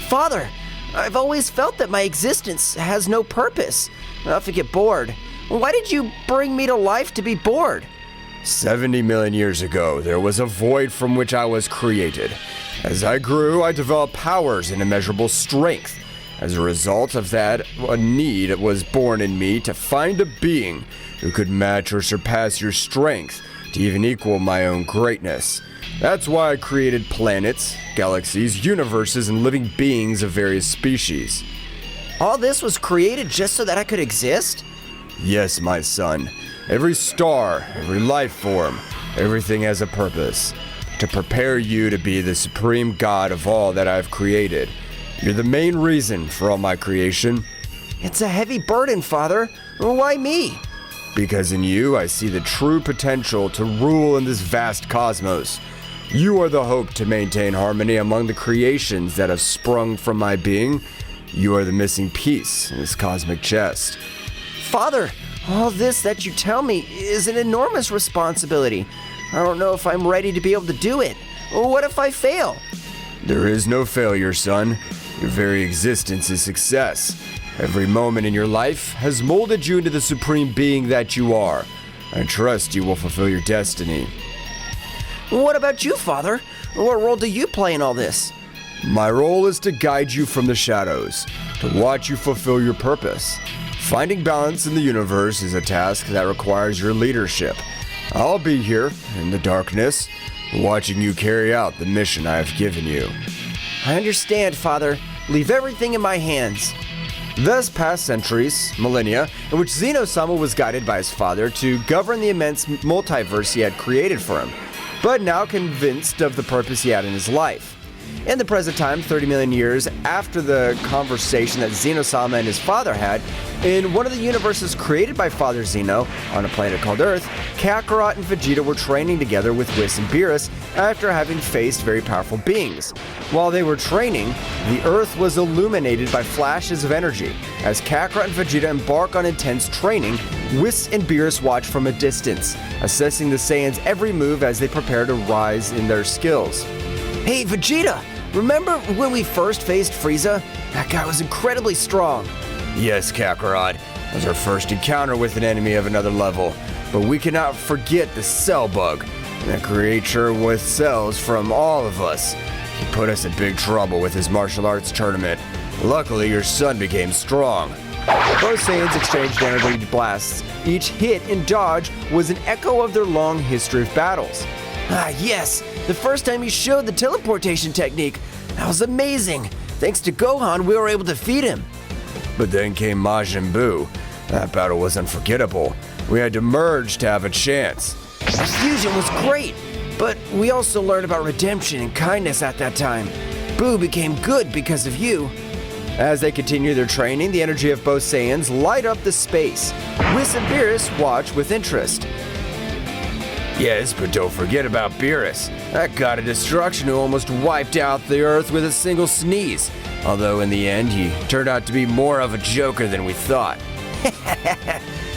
Father, I've always felt that my existence has no purpose. I often get bored. Why did you bring me to life to be bored? 70 million years ago, there was a void from which I was created. As I grew, I developed powers and immeasurable strength. As a result of that, a need was born in me to find a being who could match or surpass your strength, to even equal my own greatness. That's why I created planets, galaxies, universes, and living beings of various species. All this was created just so that I could exist? Yes, my son. Every star, every life form, everything has a purpose. To prepare you to be the supreme god of all that I've created. You're the main reason for all my creation. It's a heavy burden, Father. Why me? Because in you, I see the true potential to rule in this vast cosmos. You are the hope to maintain harmony among the creations that have sprung from my being. You are the missing piece in this cosmic chest. Father, All this that you tell me is an enormous responsibility. I don't know if I'm ready to be able to do it. What if I fail? There is no failure, son. Your very existence is success. Every moment in your life has molded you into the supreme being that you are. I trust you will fulfill your destiny. What about you, Father? What role do you play in all this? My role is to guide you from the shadows, to watch you fulfill your purpose. Finding balance in the universe is a task that requires your leadership. I'll be here, in the darkness, watching you carry out the mission I have given you. I understand, Father. Leave everything in my hands. Thus passed centuries, millennia, in which Zeno-sama was guided by his father to govern the immense multiverse he had created for him, but now convinced of the purpose he had in his life. In the present time, 30 million years after the conversation that Zeno-sama and his father had, in one of the universes created by Father Zeno, on a planet called Earth, Kakarot and Vegeta were training together with Whis and Beerus after having faced very powerful beings. While they were training, the Earth was illuminated by flashes of energy. As Kakarot and Vegeta embark on intense training, Whis and Beerus watch from a distance, assessing the Saiyans' every move as they prepare to rise in their skills. Hey, Vegeta! Remember when we first faced Frieza? That guy was incredibly strong. Yes, Kakarot. It was our first encounter with an enemy of another level, but we cannot forget the Cell Bug, that creature with cells from all of us. He put us in big trouble with his martial arts tournament. Luckily, your son became strong. Both Saiyans exchanged energy blasts. Each hit and dodge was an echo of their long history of battles. Ah, yes! The first time he showed the teleportation technique. That was amazing! Thanks to Gohan, we were able to defeat him. But then came Majin Buu. That battle was unforgettable. We had to merge to have a chance. The fusion was great, but we also learned about redemption and kindness at that time. Buu became good because of you. As they continue their training, the energy of both Saiyans light up the space. Whis and Beerus watch with interest. Yes, but don't forget about Beerus. That god of destruction who almost wiped out the Earth with a single sneeze. Although in the end, he turned out to be more of a joker than we thought.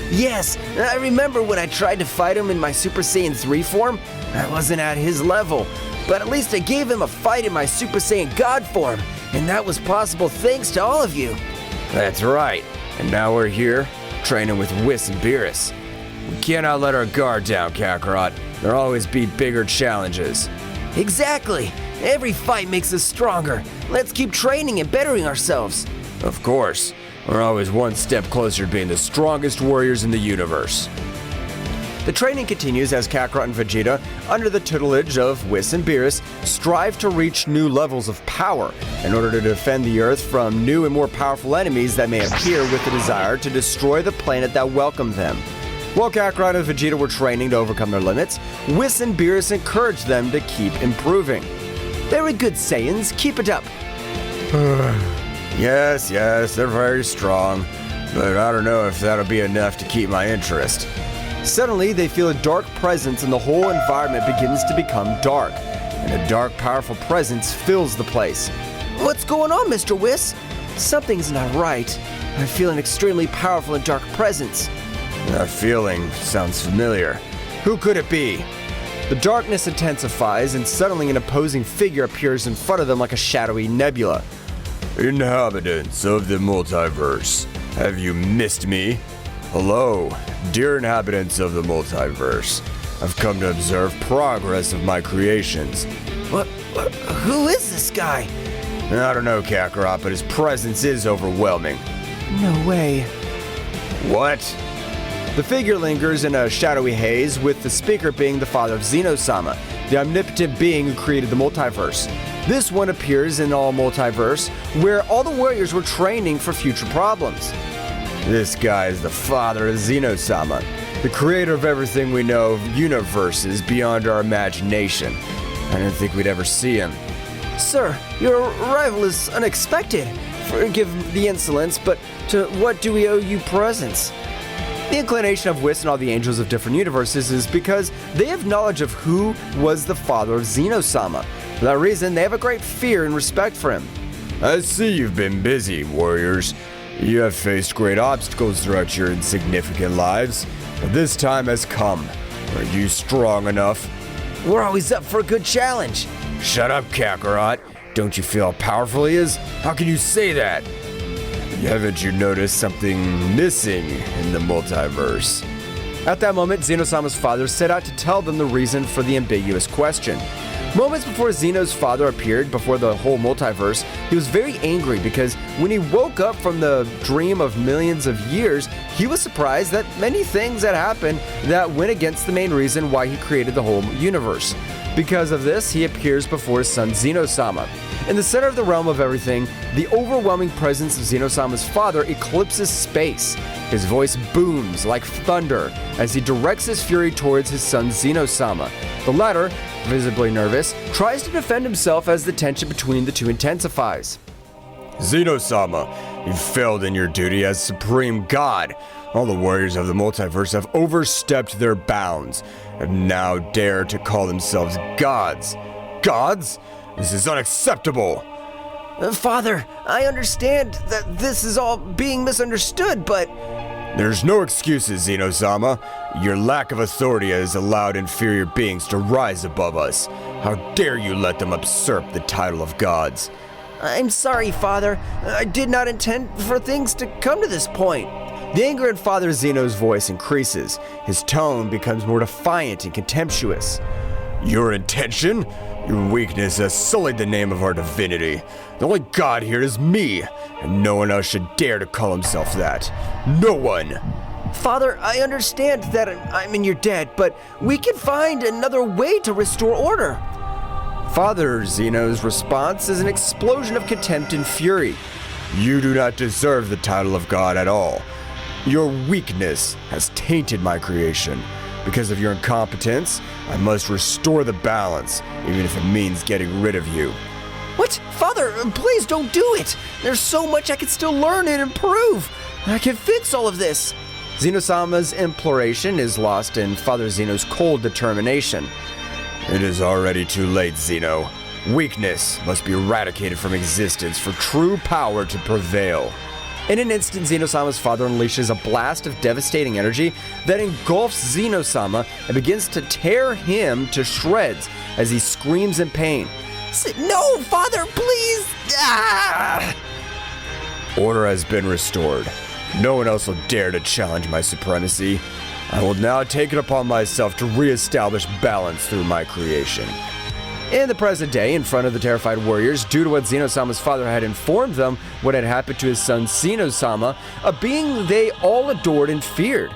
Yes, I remember when I tried to fight him in my Super Saiyan 3 form. I wasn't at his level, but at least I gave him a fight in my Super Saiyan God form, and that was possible thanks to all of you. That's right, and now we're here, training with Whis and Beerus. We cannot let our guard down, Kakarot. There'll always be bigger challenges. Exactly! Every fight makes us stronger. Let's keep training and bettering ourselves. Of course. We're always one step closer to being the strongest warriors in the universe. The training continues as Kakarot and Vegeta, under the tutelage of Whis and Beerus, strive to reach new levels of power in order to defend the Earth from new and more powerful enemies that may appear with the desire to destroy the planet that welcomed them. While Kakarot and Vegeta were training to overcome their limits, Whis and Beerus encouraged them to keep improving. Very good, Saiyans. Keep it up. Yes, they're very strong, but I don't know if that'll be enough to keep my interest. Suddenly, they feel a dark presence and the whole environment begins to become dark, and a dark, powerful presence fills the place. What's going on, Mr. Whis? Something's not right. I feel an extremely powerful and dark presence. That feeling sounds familiar. Who could it be? The darkness intensifies, and suddenly an opposing figure appears in front of them like a shadowy nebula. Inhabitants of the multiverse, have you missed me? Hello, dear inhabitants of the multiverse. I've come to observe progress of my creations. Who is this guy? I don't know, Kakarot, but his presence is overwhelming. No way. What? The figure lingers in a shadowy haze, with the speaker being the father of Zeno-sama, the omnipotent being who created the multiverse. This one appears in all multiverse, where all the warriors were training for future problems. This guy is the father of Zeno-sama, the creator of everything we know of universes beyond our imagination. I didn't think we'd ever see him. Sir, your arrival is unexpected. Forgive the insolence, but to what do we owe you presents? The inclination of Whis and all the angels of different universes is because they have knowledge of who was the father of Zeno-sama. For that reason, they have a great fear and respect for him. I see you've been busy, warriors. You have faced great obstacles throughout your insignificant lives, but this time has come. Are you strong enough? We're always up for a good challenge. Shut up, Kakarot. Don't you feel how powerful he is? How can you say that? Haven't you noticed something missing in the multiverse? At that moment, Zeno-sama's father set out to tell them the reason for the ambiguous question. Moments before Zeno's father appeared before the whole multiverse, he was very angry because when he woke up from the dream of millions of years, he was surprised that many things had happened that went against the main reason why he created the whole universe. Because of this, he appears before his son Zeno-sama. In the center of the realm of everything, the overwhelming presence of Zeno-sama's father eclipses space. His voice booms like thunder as he directs his fury towards his son Zeno-sama. The latter, visibly nervous, tries to defend himself as the tension between the two intensifies. Zeno-sama, you failed in your duty as Supreme God. All the warriors of the multiverse have overstepped their bounds and now dare to call themselves gods. Gods? This is unacceptable! Father, I understand that this is all being misunderstood, but... There's no excuses, Zeno-sama. Your lack of authority has allowed inferior beings to rise above us. How dare you let them usurp the title of gods? I'm sorry, Father. I did not intend for things to come to this point. The anger in Father Zeno's voice increases. His tone becomes more defiant and contemptuous. Your intention? Your weakness has sullied the name of our divinity. The only god here is me, and no one else should dare to call himself that. No one! Father, I understand that I'm in your debt, but we can find another way to restore order. Father Zeno's response is an explosion of contempt and fury. You do not deserve the title of God at all. Your weakness has tainted my creation. Because of your incompetence, I must restore the balance, even if it means getting rid of you. What? Father, please don't do it! There's so much I can still learn and improve! I can fix all of this! Zeno-sama's imploration is lost in Father Zeno's cold determination. It is already too late, Zeno. Weakness must be eradicated from existence for true power to prevail. In an instant, Zeno-sama's father unleashes a blast of devastating energy that engulfs Zeno-sama and begins to tear him to shreds as he screams in pain. No, Father, please! Ah! Order has been restored. No one else will dare to challenge my supremacy. I will now take it upon myself to re-establish balance through my creation. In the present day, in front of the terrified warriors, due to what Zeno-sama's father had informed them what had happened to his son Zeno-sama, a being they all adored and feared.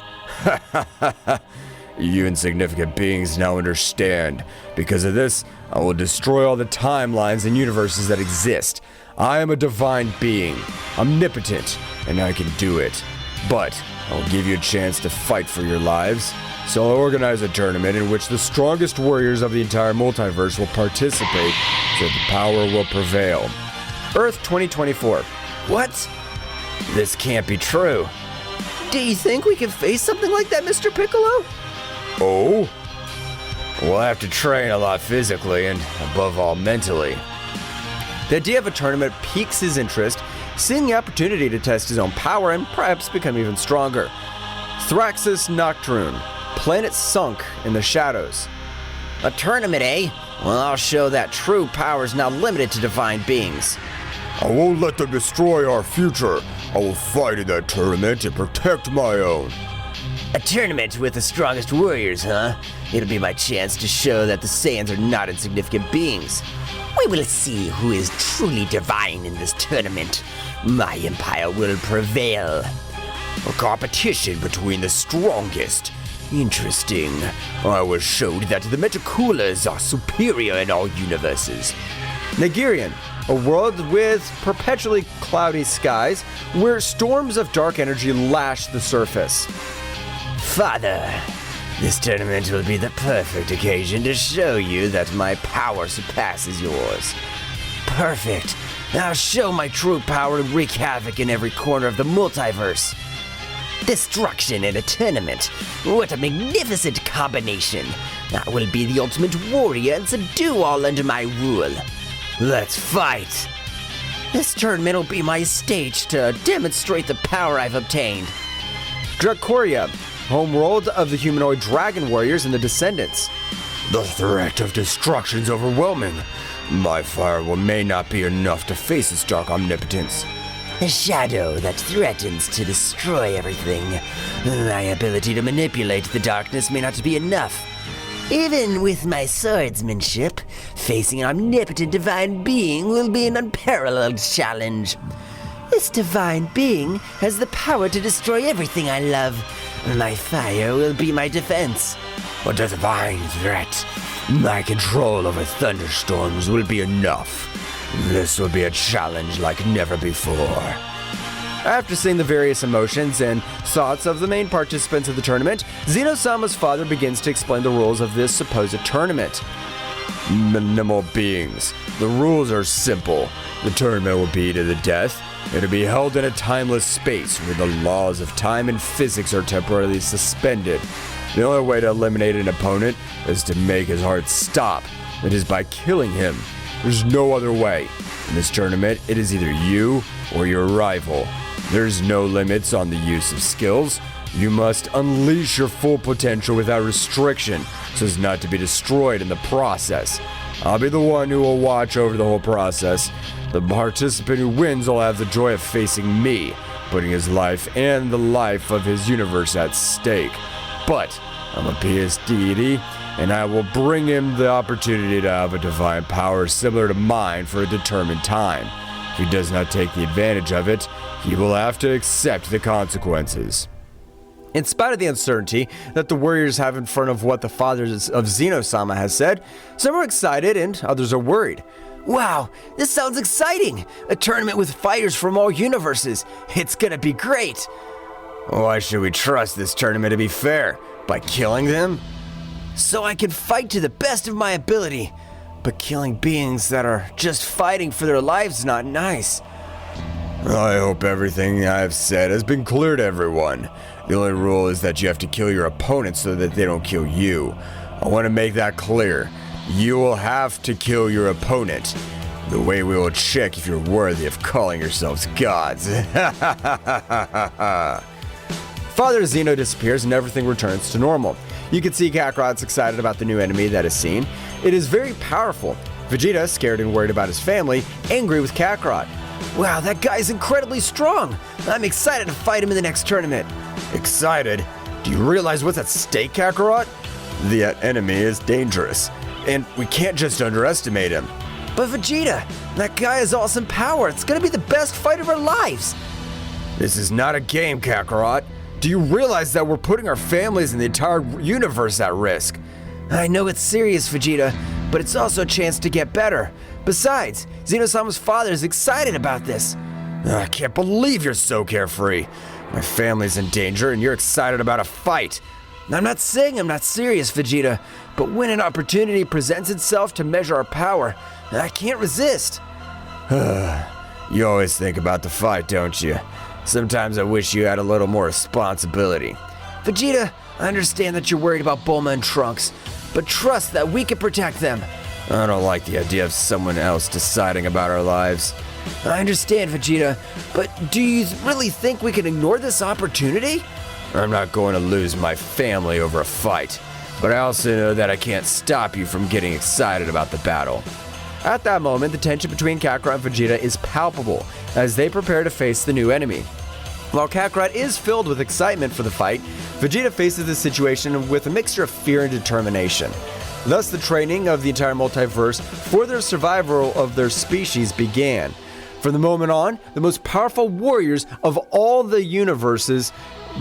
You insignificant beings now understand. Because of this, I will destroy all the timelines and universes that exist. I am a divine being, omnipotent, and I can do it. But I will give you a chance to fight for your lives. So I'll organize a tournament in which the strongest warriors of the entire multiverse will participate so the power will prevail. Earth 2024. What? This can't be true. Do you think we can face something like that, Mr. Piccolo? Oh? We'll have to train a lot physically and, above all, mentally. The idea of a tournament piques his interest, seeing the opportunity to test his own power and perhaps become even stronger. Thraxus Nocturne. Planet sunk in the shadows. A tournament, eh? Well, I'll show that true power is not limited to divine beings. I won't let them destroy our future. I will fight in that tournament and protect my own. A tournament with the strongest warriors, huh? It'll be my chance to show that the Saiyans are not insignificant beings. We will see who is truly divine in this tournament. My empire will prevail. A competition between the strongest. Interesting. I was showed that the Metacoolers are superior in all universes. Nigerian, a world with perpetually cloudy skies where storms of dark energy lash the surface. Father, this tournament will be the perfect occasion to show you that my power surpasses yours. Perfect. I'll show my true power and wreak havoc in every corner of the multiverse. Destruction in a tournament. What a magnificent combination. I will be the ultimate warrior and subdue all under my rule. Let's fight. This tournament will be my stage to demonstrate the power I've obtained. Dracoria, homeworld of the humanoid dragon warriors and the descendants. The threat of destruction is overwhelming. My fire may not be enough to face its dark omnipotence. A shadow that threatens to destroy everything. My ability to manipulate the darkness may not be enough. Even with my swordsmanship, facing an omnipotent divine being will be an unparalleled challenge. This divine being has the power to destroy everything I love. My fire will be my defense. A divine threat. My control over thunderstorms will be enough. This will be a challenge like never before. After seeing the various emotions and thoughts of the main participants of the tournament, Zeno-sama's father begins to explain the rules of this supposed tournament. Minimal beings. The rules are simple. The tournament will be to the death. It'll be held in a timeless space where the laws of time and physics are temporarily suspended. The only way to eliminate an opponent is to make his heart stop. It is by killing him. There's no other way. In this tournament, it is either you or your rival. There's no limits on the use of skills. You must unleash your full potential without restriction, so as not to be destroyed in the process. I'll be the one who will watch over the whole process. The participant who wins will have the joy of facing me, putting his life and the life of his universe at stake. But I'm a PS deity, and I will bring him the opportunity to have a divine power similar to mine for a determined time. If he does not take the advantage of it, he will have to accept the consequences. In spite of the uncertainty that the warriors have in front of what the father of Zeno-sama has said, some are excited and others are worried. Wow, this sounds exciting! A tournament with fighters from all universes. It's gonna be great! Why should we trust this tournament to be fair? By killing them? So I can fight to the best of my ability. But killing beings that are just fighting for their lives is not nice. I hope everything I've said has been clear to everyone. The only rule is that you have to kill your opponent so that they don't kill you. I want to make that clear. You will have to kill your opponent. The way we will check if you're worthy of calling yourselves gods. Father Zeno disappears and everything returns to normal. You can see Kakarot's excited about the new enemy that is seen. It is very powerful. Vegeta, scared and worried about his family, angry with Kakarot. Wow, that guy's incredibly strong. I'm excited to fight him in the next tournament. Excited? Do you realize what's at stake, Kakarot? The enemy is dangerous, and we can't just underestimate him. But Vegeta, that guy has awesome power. It's gonna be the best fight of our lives. This is not a game, Kakarot. Do you realize that we're putting our families and the entire universe at risk? I know it's serious, Vegeta, but it's also a chance to get better. Besides, Zeno-sama's father is excited about this. I can't believe you're so carefree. My family's in danger and you're excited about a fight. I'm not saying I'm not serious, Vegeta, but when an opportunity presents itself to measure our power, I can't resist. You always think about the fight, don't you? Sometimes I wish you had a little more responsibility. Vegeta, I understand that you're worried about Bulma and Trunks, but trust that we can protect them. I don't like the idea of someone else deciding about our lives. I understand, Vegeta, but do you really think we can ignore this opportunity? I'm not going to lose my family over a fight, but I also know that I can't stop you from getting excited about the battle. At that moment, the tension between Kakarot and Vegeta is palpable as they prepare to face the new enemy. While Kakarot is filled with excitement for the fight, Vegeta faces the situation with a mixture of fear and determination. Thus, the training of the entire multiverse for their survival of their species began. From the moment on, the most powerful warriors of all the universes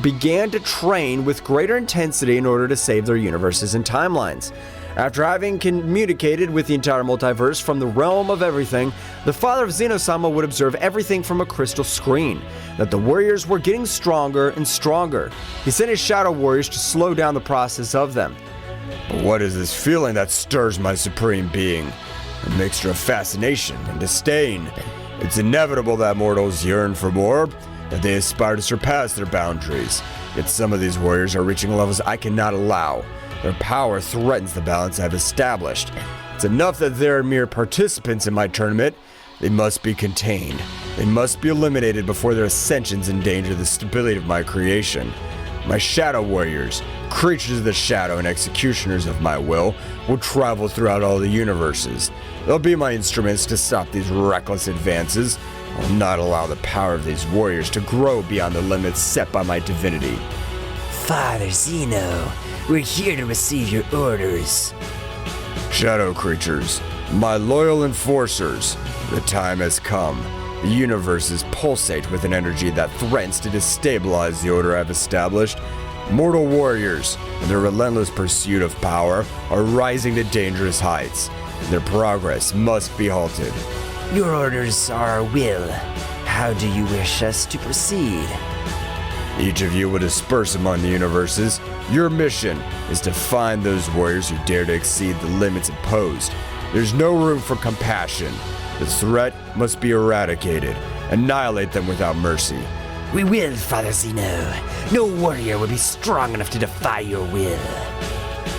began to train with greater intensity in order to save their universes and timelines. After having communicated with the entire multiverse from the realm of everything, the father of Zeno-sama would observe everything from a crystal screen, that the warriors were getting stronger and stronger. He sent his shadow warriors to slow down the process of them. What is this feeling that stirs my supreme being? A mixture of fascination and disdain. It's inevitable that mortals yearn for more, that they aspire to surpass their boundaries. Yet some of these warriors are reaching levels I cannot allow. Their power threatens the balance I've established. It's enough that they're mere participants in my tournament, They must be contained. They must be eliminated before their ascensions endanger the stability of my creation. My Shadow Warriors, creatures of the shadow and executioners of my will travel throughout all the universes. They'll be my instruments to stop these reckless advances. I will not allow the power of these warriors to grow beyond the limits set by my divinity. Father Zeno, we're here to receive your orders. Shadow creatures, my loyal enforcers, the time has come. The universes pulsate with an energy that threatens to destabilize the order I've established. Mortal warriors, in their relentless pursuit of power, are rising to dangerous heights. Their progress must be halted. Your orders are our will. How do you wish us to proceed? Each of you will disperse among the universes. Your mission is to find those warriors who dare to exceed the limits imposed. There's no room for compassion. The threat must be eradicated. Annihilate them without mercy. We will, Father Zeno. No warrior will be strong enough to defy your will.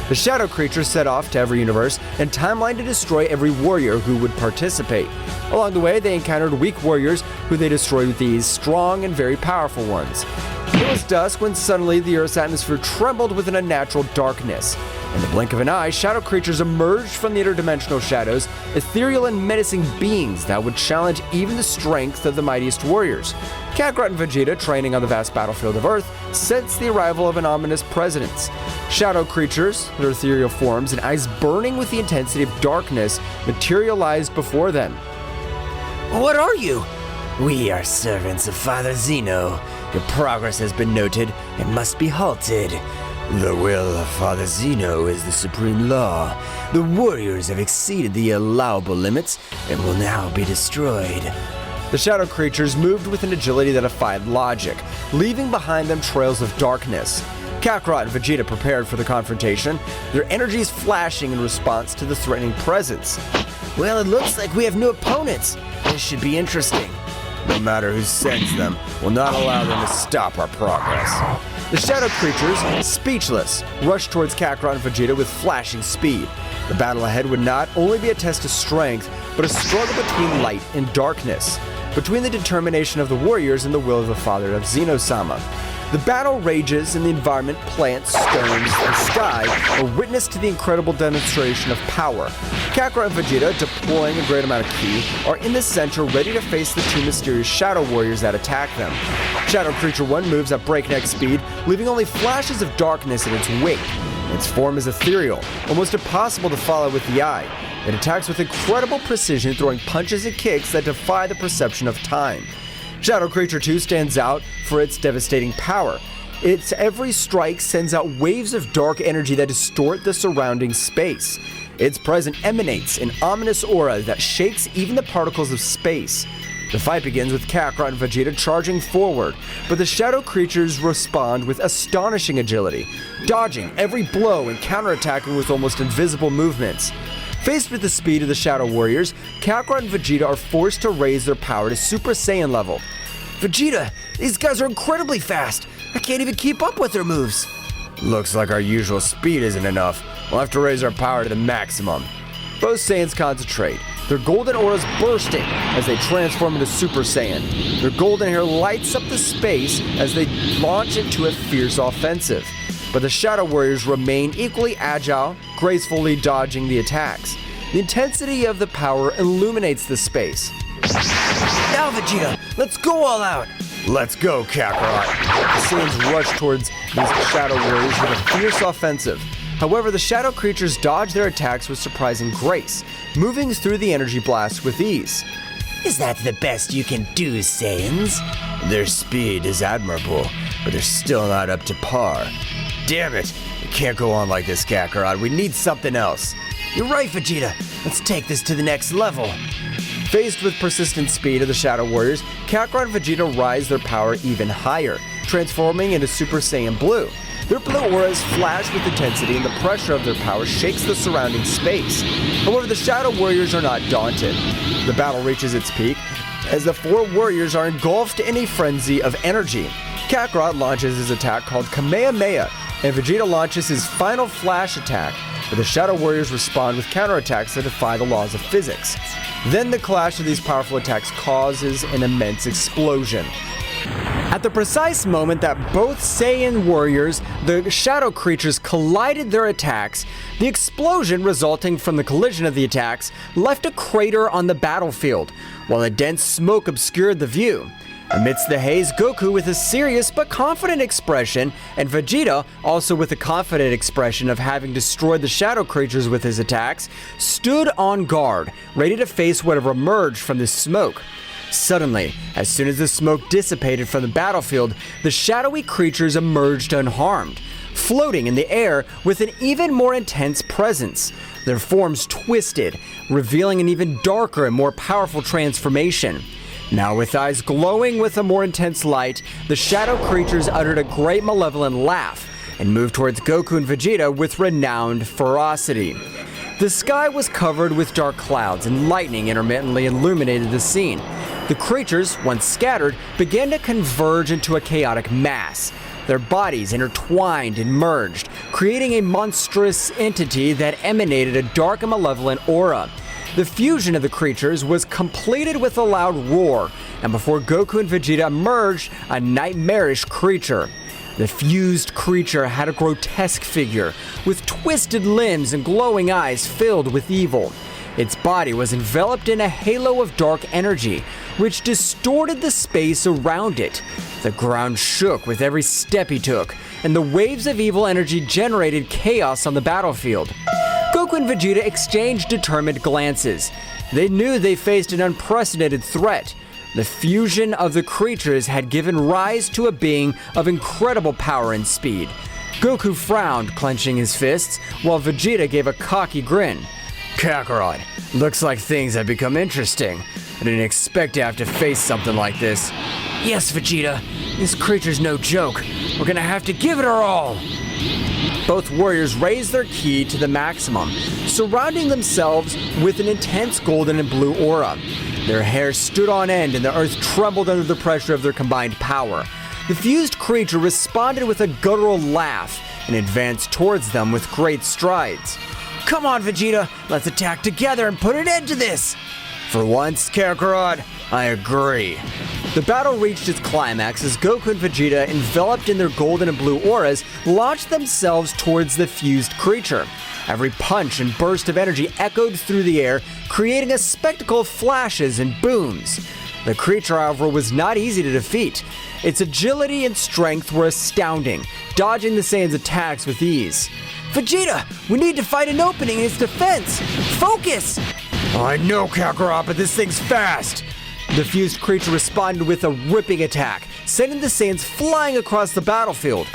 The shadow creatures set off to every universe and timeline to destroy every warrior who would participate. Along the way, they encountered weak warriors who they destroyed with these strong and very powerful ones. It was dusk when suddenly the Earth's atmosphere trembled with an unnatural darkness. In the blink of an eye, shadow creatures emerged from the interdimensional shadows, ethereal and menacing beings that would challenge even the strength of the mightiest warriors. Kakarot and Vegeta, training on the vast battlefield of Earth, sensed the arrival of an ominous presence. Shadow creatures, their ethereal forms and eyes burning with the intensity of darkness, materialized before them. What are you? We are servants of Father Zeno. Your progress has been noted and must be halted. The will of Father Zeno is the supreme law. The warriors have exceeded the allowable limits and will now be destroyed. The shadow creatures moved with an agility that defied logic, leaving behind them trails of darkness. Kakarot and Vegeta prepared for the confrontation, their energies flashing in response to the threatening presence. Well, it looks like we have new opponents. This should be interesting. No matter who sends them, we'll not allow them to stop our progress. The shadow creatures, speechless, rushed towards Kakarot and Vegeta with flashing speed. The battle ahead would not only be a test of strength, but a struggle between light and darkness, between the determination of the warriors and the will of the father of Zeno-sama. The battle rages and the environment, plants, stones, and sky are witness to the incredible demonstration of power. Kakarot and Vegeta, deploying a great amount of ki, are in the center ready to face the two mysterious Shadow Warriors that attack them. Shadow Creature 1 moves at breakneck speed, leaving only flashes of darkness in its wake. Its form is ethereal, almost impossible to follow with the eye. It attacks with incredible precision, throwing punches and kicks that defy the perception of time. Shadow Creature 2 stands out for its devastating power. Its every strike sends out waves of dark energy that distort the surrounding space. Its presence emanates an ominous aura that shakes even the particles of space. The fight begins with Kakarot and Vegeta charging forward, but the shadow creatures respond with astonishing agility, dodging every blow and counterattacking with almost invisible movements. Faced with the speed of the Shadow Warriors, Kakarot and Vegeta are forced to raise their power to Super Saiyan level. Vegeta, these guys are incredibly fast. I can't even keep up with their moves. Looks like our usual speed isn't enough. We'll have to raise our power to the maximum. Both Saiyans concentrate, their golden auras bursting as they transform into Super Saiyan. Their golden hair lights up the space as they launch into a fierce offensive. But the Shadow Warriors remain equally agile, gracefully dodging the attacks. The intensity of the power illuminates the space. Now, Vegeta, let's go all out! Let's go, Kakarot! The Saiyans rush towards these Shadow Warriors with a fierce offensive. However, the Shadow creatures dodge their attacks with surprising grace, moving through the energy blast with ease. Is that the best you can do, Saiyans? Their speed is admirable, but they're still not up to par. Damn it! It can't go on like this, Kakarot. We need something else. You're right, Vegeta. Let's take this to the next level. Faced with persistent speed of the Shadow Warriors, Kakarot and Vegeta rise their power even higher, transforming into Super Saiyan Blue. Their blue auras flash with intensity and the pressure of their power shakes the surrounding space. However, the Shadow Warriors are not daunted. The battle reaches its peak as the four warriors are engulfed in a frenzy of energy. Kakarot launches his attack called Kamehameha, and Vegeta launches his final flash attack, but the Shadow Warriors respond with counterattacks that defy the laws of physics. Then the clash of these powerful attacks causes an immense explosion. At the precise moment that both Saiyan warriors, the shadow creatures, collided their attacks, the explosion resulting from the collision of the attacks left a crater on the battlefield, while a dense smoke obscured the view. Amidst the haze, Goku with a serious but confident expression, and Vegeta, also with a confident expression of having destroyed the shadow creatures with his attacks, stood on guard, ready to face whatever emerged from this smoke. Suddenly, as soon as the smoke dissipated from the battlefield, the shadowy creatures emerged unharmed, floating in the air with an even more intense presence. Their forms twisted, revealing an even darker and more powerful transformation. Now with eyes glowing with a more intense light, the shadow creatures uttered a great malevolent laugh and moved towards Goku and Vegeta with renowned ferocity. The sky was covered with dark clouds and lightning intermittently illuminated the scene. The creatures, once scattered, began to converge into a chaotic mass. Their bodies intertwined and merged, creating a monstrous entity that emanated a dark and malevolent aura. The fusion of the creatures was completed with a loud roar, and before Goku and Vegeta emerged, a nightmarish creature. The fused creature had a grotesque figure, with twisted limbs and glowing eyes filled with evil. Its body was enveloped in a halo of dark energy, which distorted the space around it. The ground shook with every step he took, and the waves of evil energy generated chaos on the battlefield. Goku and Vegeta exchanged determined glances. They knew they faced an unprecedented threat. The fusion of the creatures had given rise to a being of incredible power and speed. Goku frowned, clenching his fists, while Vegeta gave a cocky grin. Kakarot, looks like things have become interesting. I didn't expect to have to face something like this. Yes, Vegeta, this creature's no joke. We're gonna have to give it our all. Both warriors raised their ki to the maximum, surrounding themselves with an intense golden and blue aura. Their hair stood on end and the earth trembled under the pressure of their combined power. The fused creature responded with a guttural laugh and advanced towards them with great strides. Come on, Vegeta, let's attack together and put an end to this! For once, Kakarot, I agree. The battle reached its climax as Goku and Vegeta, enveloped in their golden and blue auras, launched themselves towards the fused creature. Every punch and burst of energy echoed through the air, creating a spectacle of flashes and booms. The creature, however, was not easy to defeat. Its agility and strength were astounding, dodging the Saiyan's attacks with ease. Vegeta, we need to find an opening in its defense! Focus! I know, Kakarot, but this thing's fast! The fused creature responded with a ripping attack, sending the Saiyans flying across the battlefield.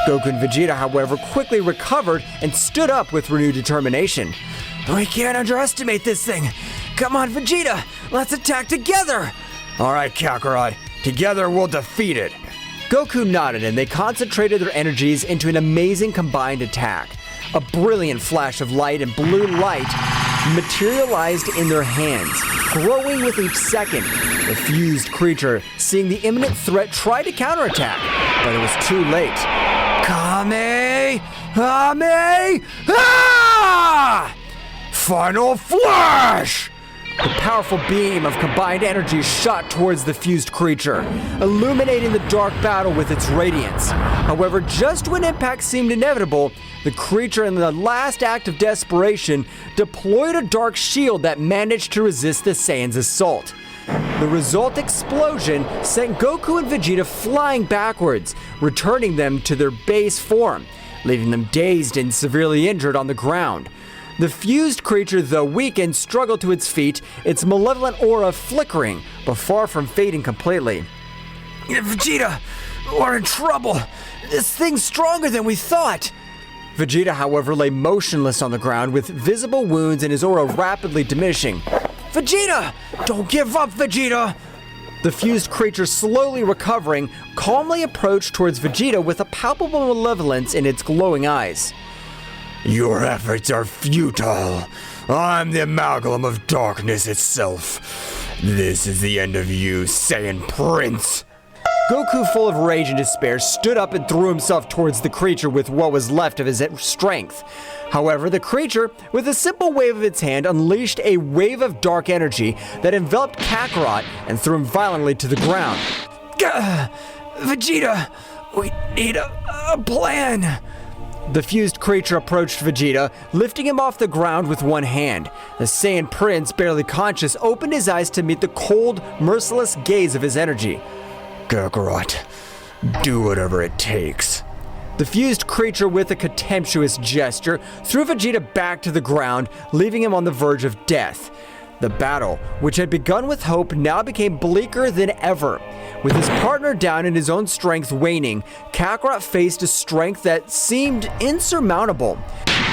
Goku and Vegeta, however, quickly recovered and stood up with renewed determination. We can't underestimate this thing! Come on, Vegeta! Let's attack together! Alright, Kakarot, together we'll defeat it! Goku nodded and they concentrated their energies into an amazing combined attack. A brilliant flash of light and blue light materialized in their hands, growing with each second. The fused creature, seeing the imminent threat, tried to counterattack, but it was too late. Kame! Final Flash! The powerful beam of combined energy shot towards the fused creature, illuminating the dark battle with its radiance. However, just when impact seemed inevitable, the creature, in the last act of desperation, deployed a dark shield that managed to resist the Saiyan's assault. The result explosion sent Goku and Vegeta flying backwards, returning them to their base form, leaving them dazed and severely injured on the ground. The fused creature, though weakened, struggled to its feet, its malevolent aura flickering, but far from fading completely. Vegeta, we're in trouble! This thing's stronger than we thought! Vegeta, however, lay motionless on the ground with visible wounds and his aura rapidly diminishing. Vegeta! Don't give up, Vegeta! The fused creature, slowly recovering, calmly approached towards Vegeta with a palpable malevolence in its glowing eyes. Your efforts are futile. I'm the amalgam of darkness itself. This is the end of you, Saiyan Prince. Goku, full of rage and despair, stood up and threw himself towards the creature with what was left of his strength. However, the creature, with a simple wave of its hand, unleashed a wave of dark energy that enveloped Kakarot and threw him violently to the ground. Vegeta, we need a plan. The fused creature approached Vegeta, lifting him off the ground with one hand. The Saiyan Prince, barely conscious, opened his eyes to meet the cold, merciless gaze of his energy. Kakarot, do whatever it takes. The fused creature, with a contemptuous gesture, threw Vegeta back to the ground, leaving him on the verge of death. The battle, which had begun with hope, now became bleaker than ever. With his partner down and his own strength waning, Kakarot faced a strength that seemed insurmountable.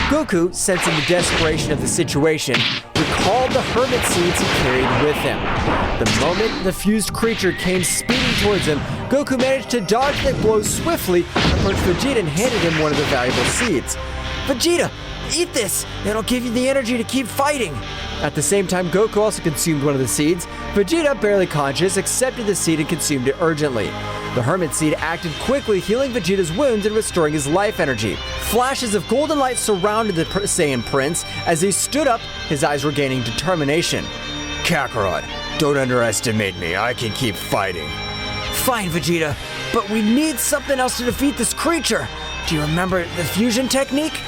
Goku, sensing the desperation of the situation, recalled the hermit seeds he carried with him. The moment the fused creature came speeding towards him, Goku managed to dodge the blow swiftly, approached Vegeta and handed him one of the valuable seeds. Vegeta, eat this! It'll give you the energy to keep fighting! At the same time, Goku also consumed one of the seeds. Vegeta, barely conscious, accepted the seed and consumed it urgently. The hermit seed acted quickly, healing Vegeta's wounds and restoring his life energy. Flashes of golden light surrounded the Saiyan Prince as he stood up, his eyes regaining determination. Kakarot, don't underestimate me. I can keep fighting. Fine, Vegeta, but we need something else to defeat this creature. Do you remember the fusion technique?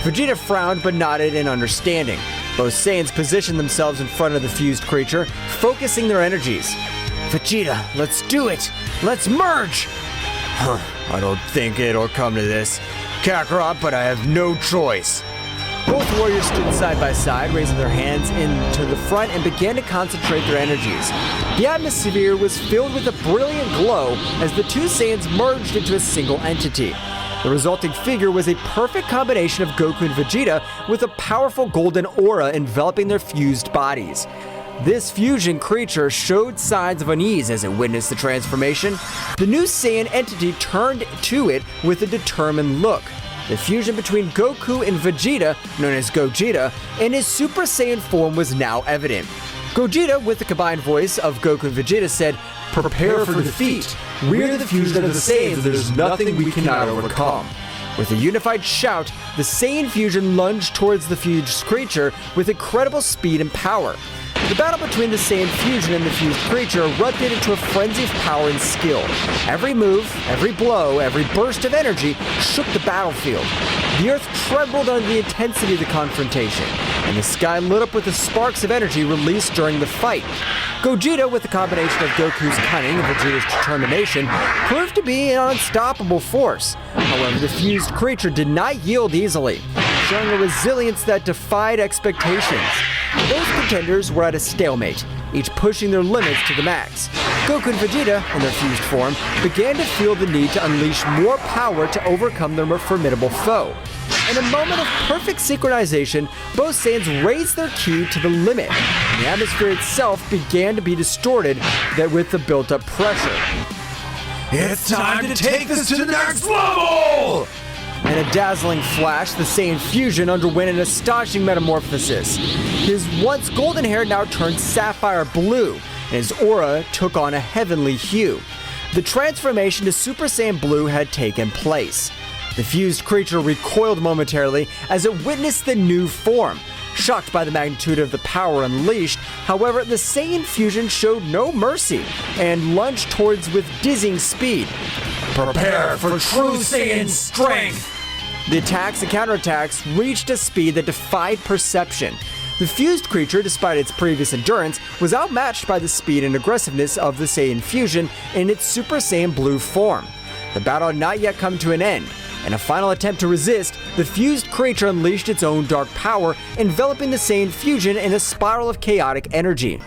Vegeta frowned but nodded in understanding. Both Saiyans positioned themselves in front of the fused creature, focusing their energies. Vegeta, let's do it! Let's merge! I don't think it'll come to this, Kakarot, but I have no choice. Both warriors stood side by side, raising their hands into the front and began to concentrate their energies. The atmosphere was filled with a brilliant glow as the two Saiyans merged into a single entity. The resulting figure was a perfect combination of Goku and Vegeta, with a powerful golden aura enveloping their fused bodies. This fusion creature showed signs of unease as it witnessed the transformation. The new Saiyan entity turned to it with a determined look. The fusion between Goku and Vegeta, known as Gogeta, and his Super Saiyan form was now evident. Gogeta, with the combined voice of Goku and Vegeta, said, "Prepare for defeat. We're the fusion of the Saiyans, there's nothing we cannot overcome." With a unified shout, the Saiyan fusion lunged towards the fused creature with incredible speed and power. The battle between the Saiyan fusion and the fused creature erupted into a frenzy of power and skill. Every move, every blow, every burst of energy shook the battlefield. The earth trembled under the intensity of the confrontation, and the sky lit up with the sparks of energy released during the fight. Gogeta, with the combination of Goku's cunning and Vegeta's determination, proved to be an unstoppable force. However, the fused creature did not yield easily, showing a resilience that defied expectations. Both contenders were at a stalemate, each pushing their limits to the max. Goku and Vegeta, in their fused form, began to feel the need to unleash more power to overcome their more formidable foe. In a moment of perfect synchronization, both Saiyans raised their ki to the limit, and the atmosphere itself began to be distorted with the built-up pressure. It's time to take this to the next level! In a dazzling flash, the Saiyan fusion underwent an astonishing metamorphosis. His once golden hair now turned sapphire blue, and his aura took on a heavenly hue. The transformation to Super Saiyan Blue had taken place. The fused creature recoiled momentarily as it witnessed the new form. Shocked by the magnitude of the power unleashed, however, the Saiyan fusion showed no mercy and lunged towards with dizzying speed. Prepare for true Saiyan strength! The attacks and counterattacks reached a speed that defied perception. The fused creature, despite its previous endurance, was outmatched by the speed and aggressiveness of the Saiyan fusion in its Super Saiyan Blue form. The battle had not yet come to an end. In a final attempt to resist, the fused creature unleashed its own dark power, enveloping the Saiyan fusion in a spiral of chaotic energy.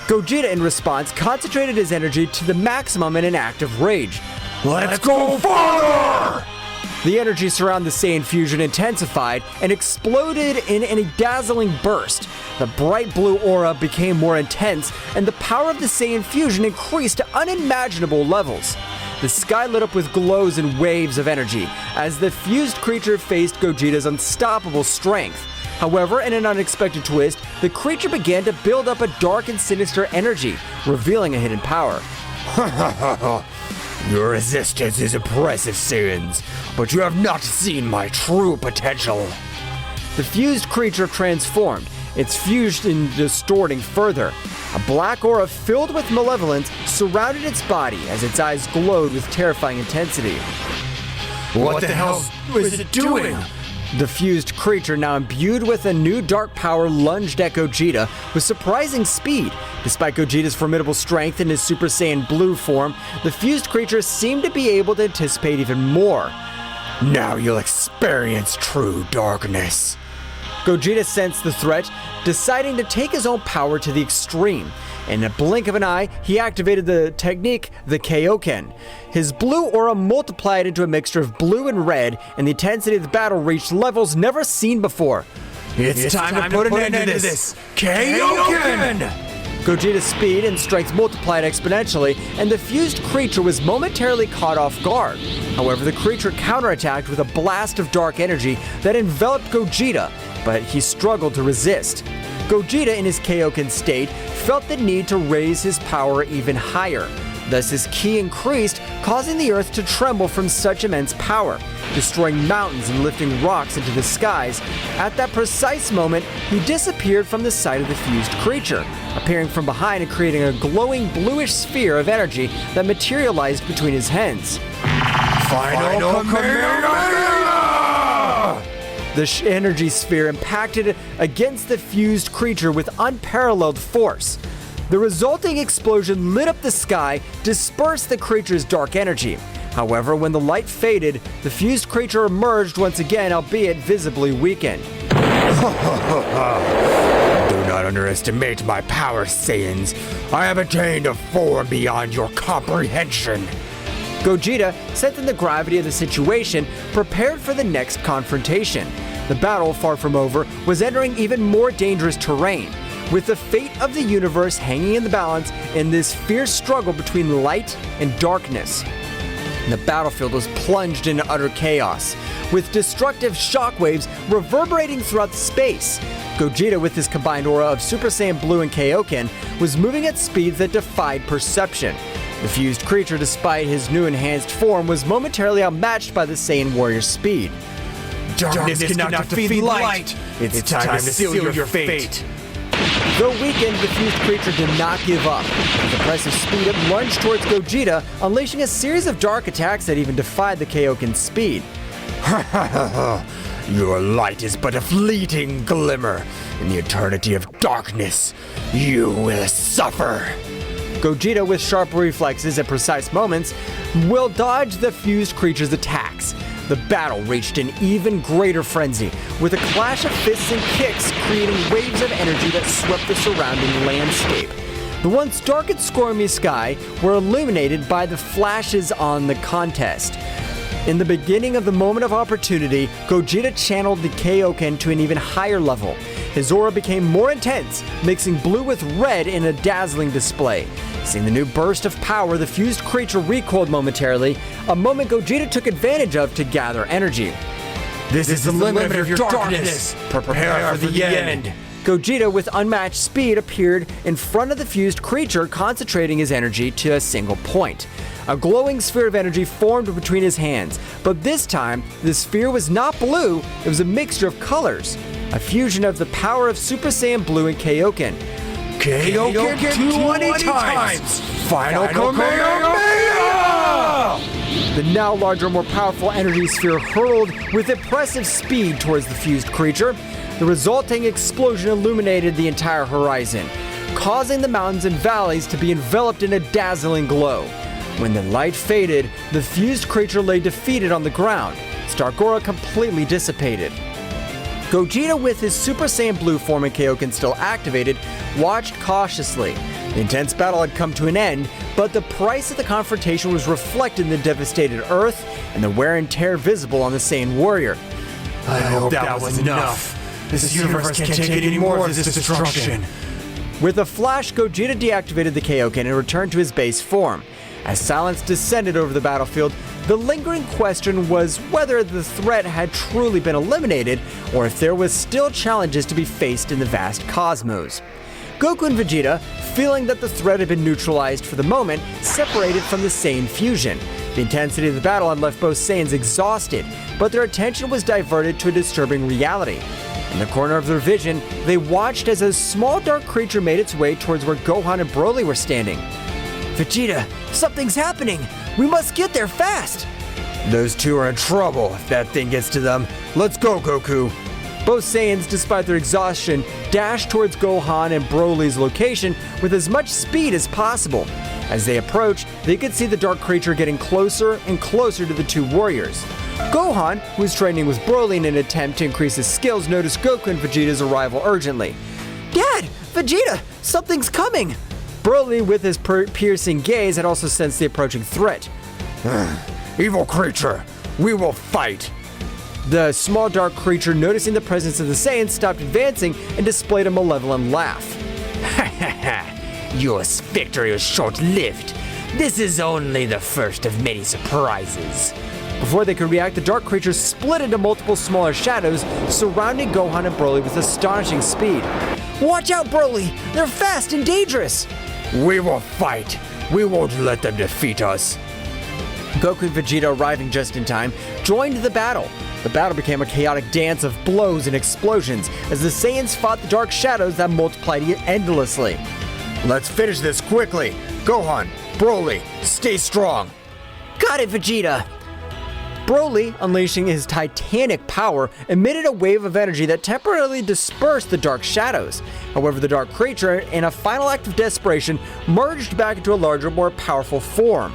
Gogeta, in response, concentrated his energy to the maximum in an act of rage. Let's go farther! The energy surrounding the Saiyan fusion intensified and exploded in a dazzling burst. The bright blue aura became more intense, and the power of the Saiyan fusion increased to unimaginable levels. The sky lit up with glows and waves of energy as the fused creature faced Gogeta's unstoppable strength. However, in an unexpected twist, the creature began to build up a dark and sinister energy, revealing a hidden power. Your resistance is impressive, Saiyans, but you have not seen my true potential. The fused creature transformed, its fusion distorting further. A black aura filled with malevolence surrounded its body as its eyes glowed with terrifying intensity. What the hell is it doing? The fused creature, now imbued with a new dark power, lunged at Gogeta with surprising speed. Despite Gogeta's formidable strength in his Super Saiyan Blue form, the fused creature seemed to be able to anticipate even more. Now you'll experience true darkness. Gogeta sensed the threat, deciding to take his own power to the extreme. In a blink of an eye, he activated the technique, the Kaioken. His blue aura multiplied into a mixture of blue and red, and the intensity of the battle reached levels never seen before. It's time to put an end to this! Kaioken! Gogeta's speed and strength multiplied exponentially, and the fused creature was momentarily caught off guard. However, the creature counterattacked with a blast of dark energy that enveloped Gogeta, but he struggled to resist. Gogeta, in his Kaioken state, felt the need to raise his power even higher. Thus his ki increased, causing the earth to tremble from such immense power, destroying mountains and lifting rocks into the skies. At that precise moment, he disappeared from the sight of the fused creature, appearing from behind and creating a glowing bluish sphere of energy that materialized between his hands. Final Kamehameha! The energy sphere impacted against the fused creature with unparalleled force. The resulting explosion lit up the sky, dispersed the creature's dark energy. However, when the light faded, the fused creature emerged once again, albeit visibly weakened. Do not underestimate my power, Saiyans. I have attained a form beyond your comprehension. Gogeta, sensing the gravity of the situation, prepared for the next confrontation. The battle, far from over, was entering even more dangerous terrain, with the fate of the universe hanging in the balance in this fierce struggle between light and darkness. The battlefield was plunged into utter chaos, with destructive shockwaves reverberating throughout space. Gogeta, with his combined aura of Super Saiyan Blue and Kaioken, was moving at speeds that defied perception. The fused creature, despite his new enhanced form, was momentarily outmatched by the Saiyan warrior's speed. Darkness cannot defeat light! It's time to seal your fate! Though weakened, the fused creature did not give up. With impressive speed, it lunged towards Gogeta, unleashing a series of dark attacks that even defied the Kaioken's speed. Your light is but a fleeting glimmer. In the eternity of darkness, you will suffer. Gogeta, with sharp reflexes at precise moments, will dodge the fused creature's attacks. The battle reached an even greater frenzy, with a clash of fists and kicks creating waves of energy that swept the surrounding landscape. The once dark and stormy sky were illuminated by the flashes on the contest. In the beginning of the moment of opportunity, Gogeta channeled the Kaioken to an even higher level. His aura became more intense, mixing blue with red in a dazzling display. Seeing the new burst of power, the fused creature recoiled momentarily, a moment Gogeta took advantage of to gather energy. This is the limit of your darkness. Prepare for the end. Gogeta, with unmatched speed, appeared in front of the fused creature, concentrating his energy to a single point. A glowing sphere of energy formed between his hands, but this time, the sphere was not blue, it was a mixture of colors. A fusion of the power of Super Saiyan Blue and Kaioken. Kaioken 20 times! Final Kamehameha! The now larger, more powerful energy sphere hurled with impressive speed towards the fused creature. The resulting explosion illuminated the entire horizon, causing the mountains and valleys to be enveloped in a dazzling glow. When the light faded, the fused creature lay defeated on the ground. Its dark aura completely dissipated. Gogeta, with his Super Saiyan Blue form and Kaioken still activated, watched cautiously. The intense battle had come to an end, but the price of the confrontation was reflected in the devastated earth and the wear and tear visible on the Saiyan warrior. I hope that was enough. This universe can't take any more of this destruction. With a flash, Gogeta deactivated the Kaioken and returned to his base form. As silence descended over the battlefield, the lingering question was whether the threat had truly been eliminated or if there was still challenges to be faced in the vast cosmos. Goku and Vegeta, feeling that the threat had been neutralized for the moment, separated from the Saiyan fusion. The intensity of the battle had left both Saiyans exhausted, but their attention was diverted to a disturbing reality. In the corner of their vision, they watched as a small dark creature made its way towards where Gohan and Broly were standing. Vegeta, something's happening! We must get there fast! Those two are in trouble if that thing gets to them. Let's go, Goku! Both Saiyans, despite their exhaustion, dashed towards Gohan and Broly's location with as much speed as possible. As they approached, they could see the dark creature getting closer and closer to the two warriors. Gohan, who was training with Broly in an attempt to increase his skills, noticed Goku and Vegeta's arrival urgently. Dad! Vegeta! Something's coming! Broly, with his piercing gaze, had also sensed the approaching threat. Evil creature, we will fight! The small dark creature, noticing the presence of the Saiyans, stopped advancing and displayed a malevolent laugh. Ha ha ha! Your victory was short-lived. This is only the first of many surprises. Before they could react, the dark creature split into multiple smaller shadows, surrounding Gohan and Broly with astonishing speed. Watch out, Broly! They're fast and dangerous! We will fight! We won't let them defeat us! Goku and Vegeta, arriving just in time, joined the battle. The battle became a chaotic dance of blows and explosions as the Saiyans fought the dark shadows that multiplied endlessly. Let's finish this quickly! Gohan, Broly, stay strong! Got it, Vegeta! Broly, unleashing his titanic power, emitted a wave of energy that temporarily dispersed the dark shadows. However, the dark creature, in a final act of desperation, merged back into a larger, more powerful form.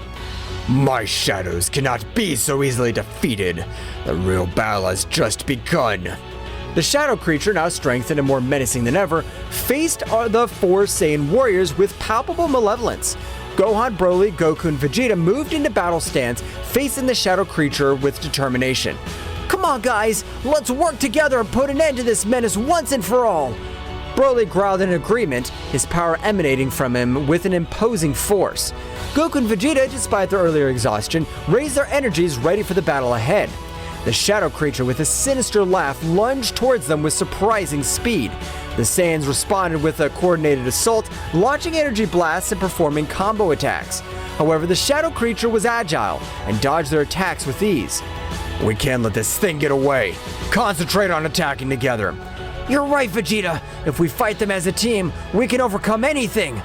My shadows cannot be so easily defeated. The real battle has just begun. The shadow creature, now strengthened and more menacing than ever, faced the four Saiyan warriors with palpable malevolence. Gohan, Broly, Goku, and Vegeta moved into battle stance, facing the shadow creature with determination. Come on, guys! Let's work together and put an end to this menace once and for all! Broly growled in agreement, his power emanating from him with an imposing force. Goku and Vegeta, despite their earlier exhaustion, raised their energies ready for the battle ahead. The shadow creature, with a sinister laugh, lunged towards them with surprising speed. The Saiyans responded with a coordinated assault, launching energy blasts and performing combo attacks. However, the shadow creature was agile and dodged their attacks with ease. We can't let this thing get away. Concentrate on attacking together. You're right, Vegeta! If we fight them as a team, we can overcome anything!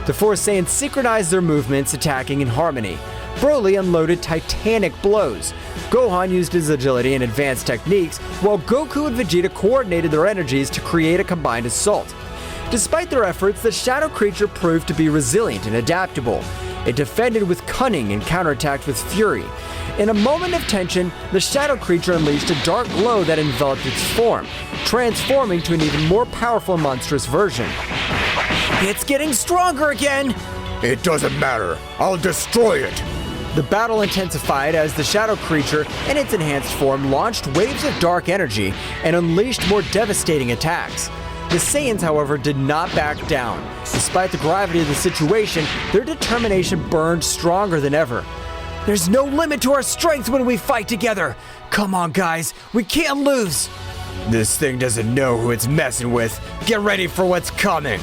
The four Saiyans synchronized their movements, attacking in harmony. Broly unloaded titanic blows. Gohan used his agility and advanced techniques, while Goku and Vegeta coordinated their energies to create a combined assault. Despite their efforts, the shadow creature proved to be resilient and adaptable. It defended with cunning and counterattacked with fury. In a moment of tension, the shadow creature unleashed a dark glow that enveloped its form, transforming to an even more powerful and monstrous version. It's getting stronger again! It doesn't matter. I'll destroy it. The battle intensified as the shadow creature in its enhanced form launched waves of dark energy and unleashed more devastating attacks. The Saiyans, however, did not back down. Despite the gravity of the situation, their determination burned stronger than ever. There's no limit to our strength when we fight together! Come on, guys, we can't lose! This thing doesn't know who it's messing with. Get ready for what's coming.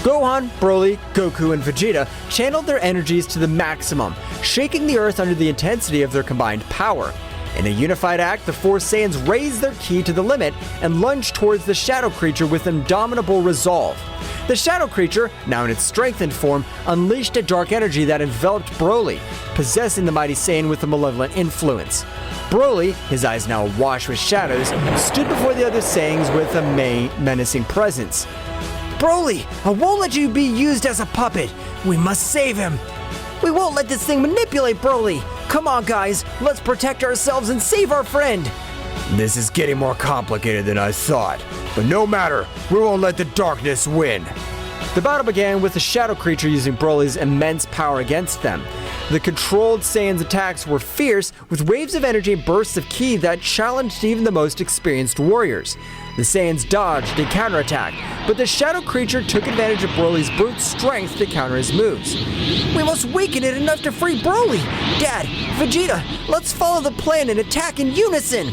Gohan, Broly, Goku, and Vegeta channeled their energies to the maximum, shaking the earth under the intensity of their combined power. In a unified act, the four Saiyans raised their ki to the limit and lunged towards the shadow creature with indomitable resolve. The shadow creature, now in its strengthened form, unleashed a dark energy that enveloped Broly, possessing the mighty Saiyan with a malevolent influence. Broly, his eyes now awash with shadows, stood before the other Saiyans with a menacing presence. Broly, I won't let you be used as a puppet. We must save him. We won't let this thing manipulate Broly. Come on, guys, let's protect ourselves and save our friend. This is getting more complicated than I thought. But no matter, we won't let the darkness win. The battle began with the shadow creature using Broly's immense power against them. The controlled Saiyans' attacks were fierce, with waves of energy and bursts of ki that challenged even the most experienced warriors. The Saiyans dodged and counterattacked, but the shadow creature took advantage of Broly's brute strength to counter his moves. We must weaken it enough to free Broly! Dad, Vegeta, let's follow the plan and attack in unison!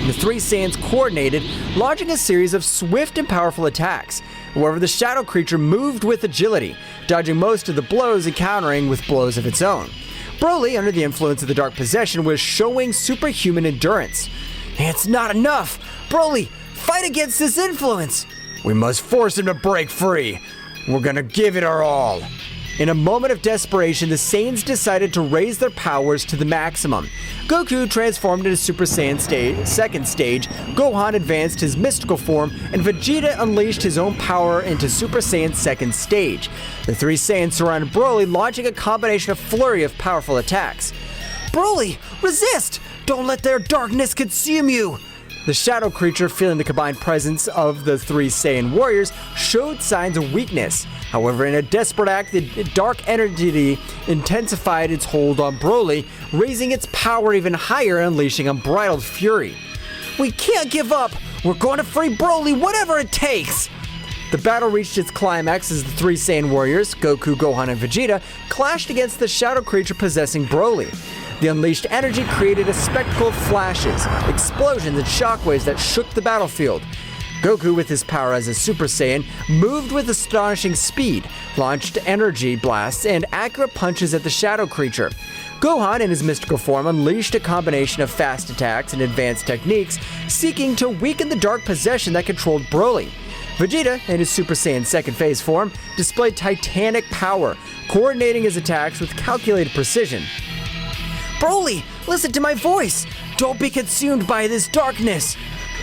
The three Saiyans coordinated, launching a series of swift and powerful attacks. However, the shadow creature moved with agility, dodging most of the blows and countering with blows of its own. Broly, under the influence of the Dark Possession, was showing superhuman endurance. It's not enough! Broly, fight against this influence! We must force him to break free. We're gonna give it our all. In a moment of desperation, the Saiyans decided to raise their powers to the maximum. Goku transformed into Super Saiyan second stage, Gohan advanced his mystical form, and Vegeta unleashed his own power into Super Saiyan second stage. The three Saiyans surrounded Broly, launching a combination of flurry of powerful attacks. Broly, resist! Don't let their darkness consume you! The shadow creature, feeling the combined presence of the three Saiyan warriors, showed signs of weakness. However, in a desperate act, the dark energy intensified its hold on Broly, raising its power even higher, unleashing unbridled fury. We can't give up! We're going to free Broly, whatever it takes! The battle reached its climax as the three Saiyan warriors, Goku, Gohan, and Vegeta, clashed against the shadow creature possessing Broly. The unleashed energy created a spectacle of flashes, explosions, and shockwaves that shook the battlefield. Goku, with his power as a Super Saiyan, moved with astonishing speed, launched energy blasts and accurate punches at the shadow creature. Gohan, in his mystical form, unleashed a combination of fast attacks and advanced techniques, seeking to weaken the dark possession that controlled Broly. Vegeta, in his Super Saiyan second phase form, displayed titanic power, coordinating his attacks with calculated precision. Broly, listen to my voice! Don't be consumed by this darkness!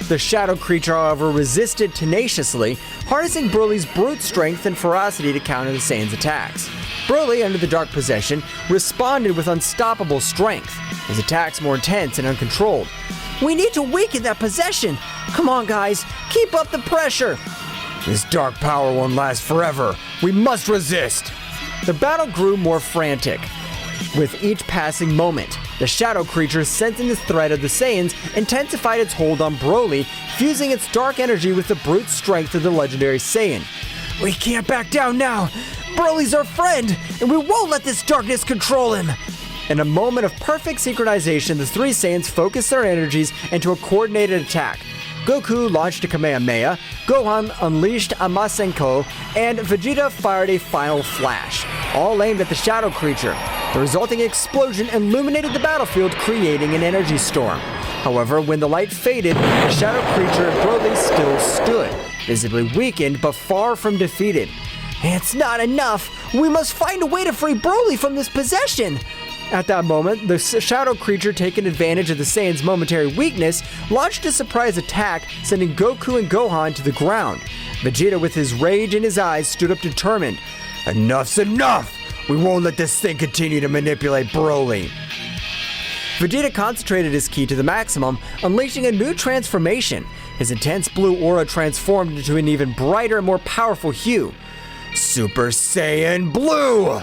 The shadow creature, however, resisted tenaciously, harnessing Broly's brute strength and ferocity to counter the Saiyan's attacks. Broly, under the Dark Possession, responded with unstoppable strength, his attacks more intense and uncontrolled. We need to weaken that possession! Come on, guys, keep up the pressure! This dark power won't last forever. We must resist! The battle grew more frantic. With each passing moment, the shadow creature, sensing the threat of the Saiyans, intensified its hold on Broly, fusing its dark energy with the brute strength of the legendary Saiyan. We can't back down now! Broly's our friend, and we won't let this darkness control him! In a moment of perfect synchronization, the three Saiyans focused their energies into a coordinated attack. Goku launched a Kamehameha, Gohan unleashed a Masenko, and Vegeta fired a final flash, all aimed at the shadow creature. The resulting explosion illuminated the battlefield, creating an energy storm. However, when the light faded, the shadow creature Broly still stood, visibly weakened but far from defeated. It's not enough! We must find a way to free Broly from this possession! At that moment, the shadow creature, taking advantage of the Saiyan's momentary weakness, launched a surprise attack, sending Goku and Gohan to the ground. Vegeta, with his rage in his eyes, stood up determined. Enough's enough! We won't let this thing continue to manipulate Broly. Vegeta concentrated his ki to the maximum, unleashing a new transformation. His intense blue aura transformed into an even brighter and more powerful hue. Super Saiyan Blue!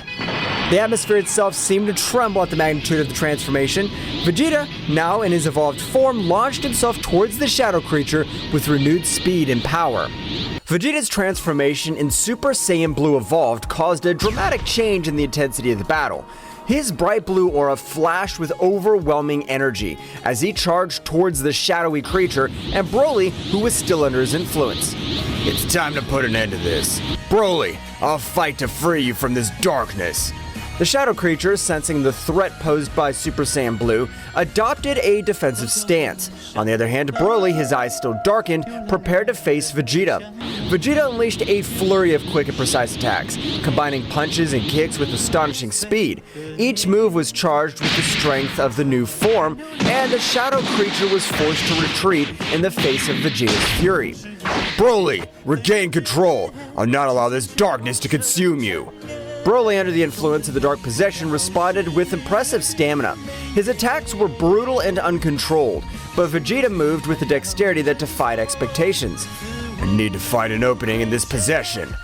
The atmosphere itself seemed to tremble at the magnitude of the transformation. Vegeta, now in his evolved form, launched himself towards the shadow creature with renewed speed and power. Vegeta's transformation in Super Saiyan Blue Evolved caused a dramatic change in the intensity of the battle. His bright blue aura flashed with overwhelming energy as he charged towards the shadowy creature and Broly, who was still under his influence. It's time to put an end to this. Broly, I'll fight to free you from this darkness. The shadow creature, sensing the threat posed by Super Saiyan Blue, adopted a defensive stance. On the other hand, Broly, his eyes still darkened, prepared to face Vegeta. Vegeta unleashed a flurry of quick and precise attacks, combining punches and kicks with astonishing speed. Each move was charged with the strength of the new form, and the shadow creature was forced to retreat in the face of Vegeta's fury. Broly, regain control. I'll not allow this darkness to consume you. Broly, under the influence of the Dark Possession, responded with impressive stamina. His attacks were brutal and uncontrolled, but Vegeta moved with a dexterity that defied expectations. I need to find an opening in this possession.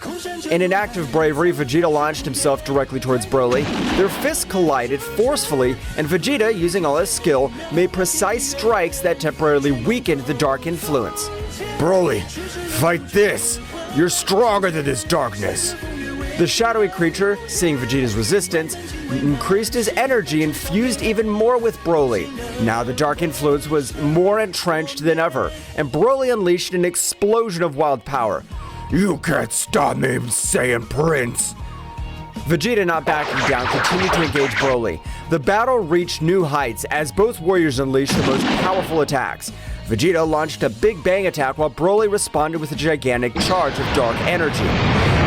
In an act of bravery, Vegeta launched himself directly towards Broly. Their fists collided forcefully, and Vegeta, using all his skill, made precise strikes that temporarily weakened the dark influence. Broly, fight this! You're stronger than this darkness! The shadowy creature, seeing Vegeta's resistance, increased his energy and fused even more with Broly. Now the dark influence was more entrenched than ever, and Broly unleashed an explosion of wild power. You can't stop me, Saiyan Prince. Vegeta, not backing down, continued to engage Broly. The battle reached new heights as both warriors unleashed the most powerful attacks. Vegeta launched a Big Bang attack while Broly responded with a gigantic charge of dark energy.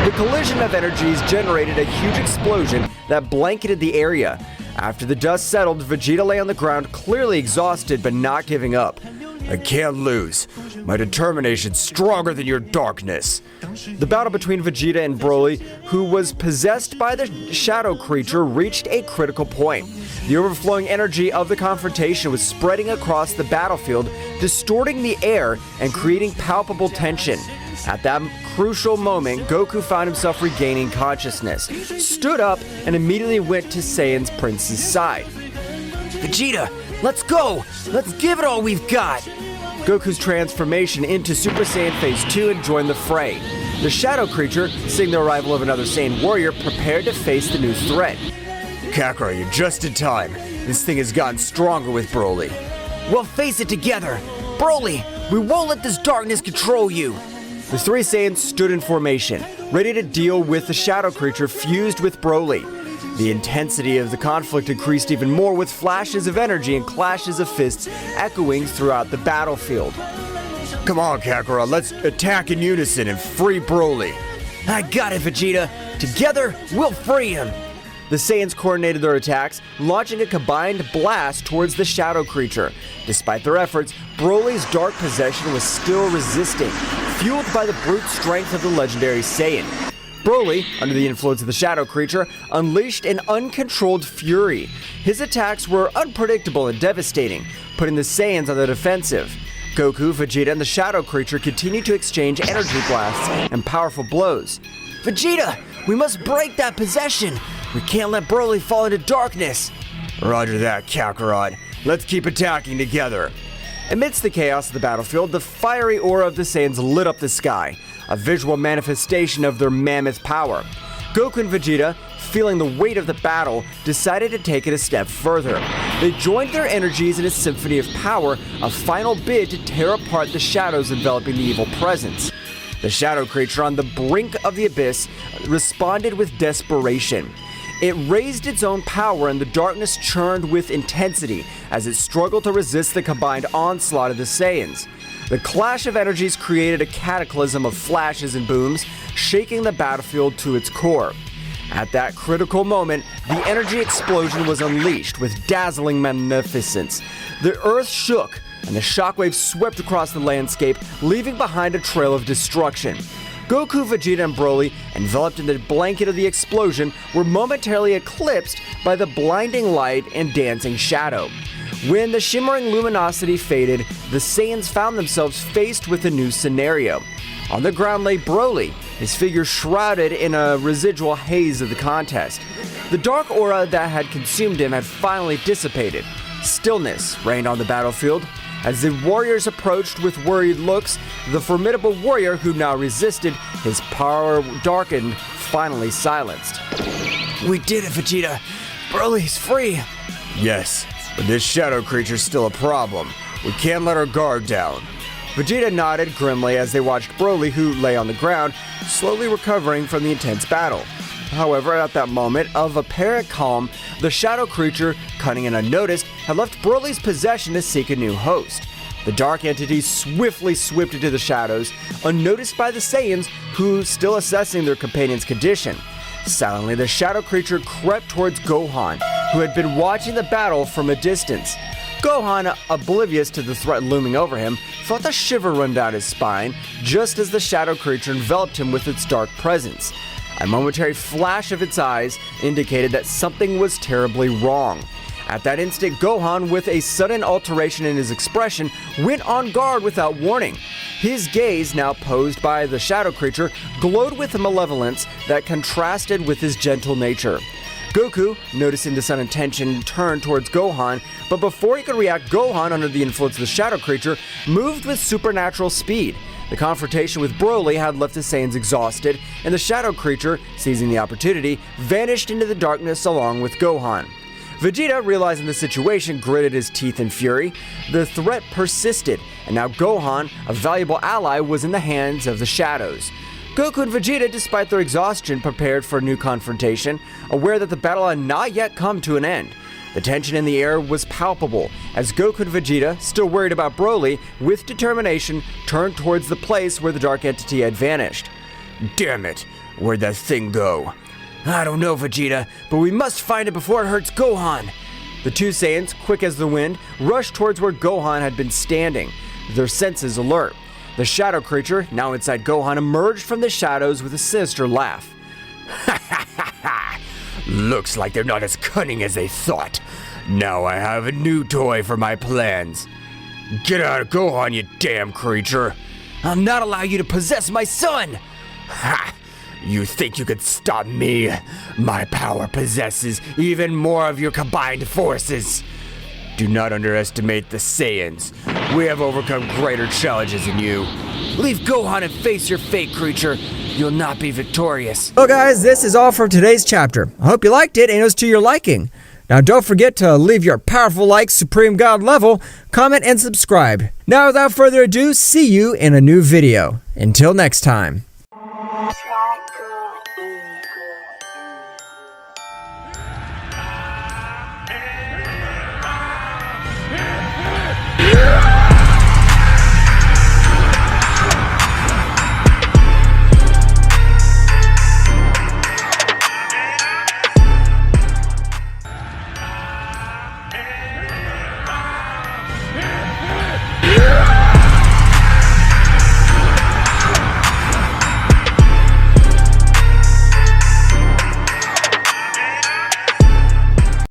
The collision of energies generated a huge explosion that blanketed the area. After the dust settled, Vegeta lay on the ground, clearly exhausted but not giving up. I can't lose. My determination's stronger than your darkness. The battle between Vegeta and Broly, who was possessed by the shadow creature, reached a critical point. The overflowing energy of the confrontation was spreading across the battlefield, distorting the air and creating palpable tension. At that crucial moment, Goku found himself regaining consciousness, stood up, and immediately went to Saiyan Prince's side. Vegeta, let's go! Let's give it all we've got! Goku's transformation into Super Saiyan Phase 2 and joined the fray. The shadow creature, seeing the arrival of another Saiyan warrior, prepared to face the new threat. Kakarot, you're just in time. This thing has gotten stronger with Broly. We'll face it together! Broly, we won't let this darkness control you! The three Saiyans stood in formation, ready to deal with the shadow creature fused with Broly. The intensity of the conflict increased even more, with flashes of energy and clashes of fists echoing throughout the battlefield. Come on, Kakarot, let's attack in unison and free Broly. I got it, Vegeta! Together, we'll free him! The Saiyans coordinated their attacks, launching a combined blast towards the shadow creature. Despite their efforts, Broly's dark possession was still resisting, fueled by the brute strength of the legendary Saiyan. Broly, under the influence of the shadow creature, unleashed an uncontrolled fury. His attacks were unpredictable and devastating, putting the Saiyans on the defensive. Goku, Vegeta, and the shadow creature continued to exchange energy blasts and powerful blows. Vegeta, we must break that possession! We can't let Broly fall into darkness! Roger that, Kakarot. Let's keep attacking together. Amidst the chaos of the battlefield, the fiery aura of the Saiyans lit up the sky, a visual manifestation of their mammoth power. Goku and Vegeta, feeling the weight of the battle, decided to take it a step further. They joined their energies in a symphony of power, a final bid to tear apart the shadows enveloping the evil presence. The shadow creature on the brink of the abyss responded with desperation. It raised its own power and the darkness churned with intensity as it struggled to resist the combined onslaught of the Saiyans. The clash of energies created a cataclysm of flashes and booms, shaking the battlefield to its core. At that critical moment, the energy explosion was unleashed with dazzling magnificence. The earth shook, and the shockwaves swept across the landscape, leaving behind a trail of destruction. Goku, Vegeta, and Broly, enveloped in the blanket of the explosion, were momentarily eclipsed by the blinding light and dancing shadow. When the shimmering luminosity faded, the Saiyans found themselves faced with a new scenario. On the ground lay Broly, his figure shrouded in a residual haze of the contest. The dark aura that had consumed him had finally dissipated. Stillness reigned on the battlefield. As the warriors approached with worried looks, the formidable warrior who now resisted, his power darkened, finally silenced. We did it, Vegeta! Broly's free! Yes, but this shadow creature's still a problem. We can't let our guard down. Vegeta nodded grimly as they watched Broly, who lay on the ground, slowly recovering from the intense battle. However, at that moment of apparent calm, the shadow creature, cunning and unnoticed, had left Broly's possession to seek a new host. The dark entity swiftly swept into the shadows, unnoticed by the Saiyans, who still assessing their companion's condition. Silently, the shadow creature crept towards Gohan, who had been watching the battle from a distance. Gohan, oblivious to the threat looming over him, felt a shiver run down his spine just as the shadow creature enveloped him with its dark presence. A momentary flash of its eyes indicated that something was terribly wrong. At that instant, Gohan, with a sudden alteration in his expression, went on guard without warning. His gaze, now posed by the shadow creature, glowed with a malevolence that contrasted with his gentle nature. Goku, noticing the sudden tension, turned towards Gohan, but before he could react, Gohan, under the influence of the shadow creature, moved with supernatural speed. The confrontation with Broly had left the Saiyans exhausted, and the shadow creature, seizing the opportunity, vanished into the darkness along with Gohan. Vegeta, realizing the situation, gritted his teeth in fury. The threat persisted, and now Gohan, a valuable ally, was in the hands of the shadows. Goku and Vegeta, despite their exhaustion, prepared for a new confrontation, aware that the battle had not yet come to an end. The tension in the air was palpable, as Goku and Vegeta, still worried about Broly, with determination, turned towards the place where the dark entity had vanished. Damn it, where'd that thing go? I don't know, Vegeta, but we must find it before it hurts Gohan. The two Saiyans, quick as the wind, rushed towards where Gohan had been standing, their senses alert. The shadow creature, now inside Gohan, emerged from the shadows with a sinister laugh. Looks like they're not as cunning as they thought. Now I have a new toy for my plans. Get out of Gohan, you damn creature. I'll not allow you to possess my son! Ha! You think you could stop me? My power possesses even more of your combined forces. Do not underestimate the Saiyans. We have overcome greater challenges than you. Leave Gohan and face your fate, creature. You'll not be victorious. Well guys, this is all for today's chapter. I hope you liked it and it was to your liking. Now don't forget to leave your powerful like Supreme God level, comment and subscribe. Now without further ado, see you in a new video. Until next time.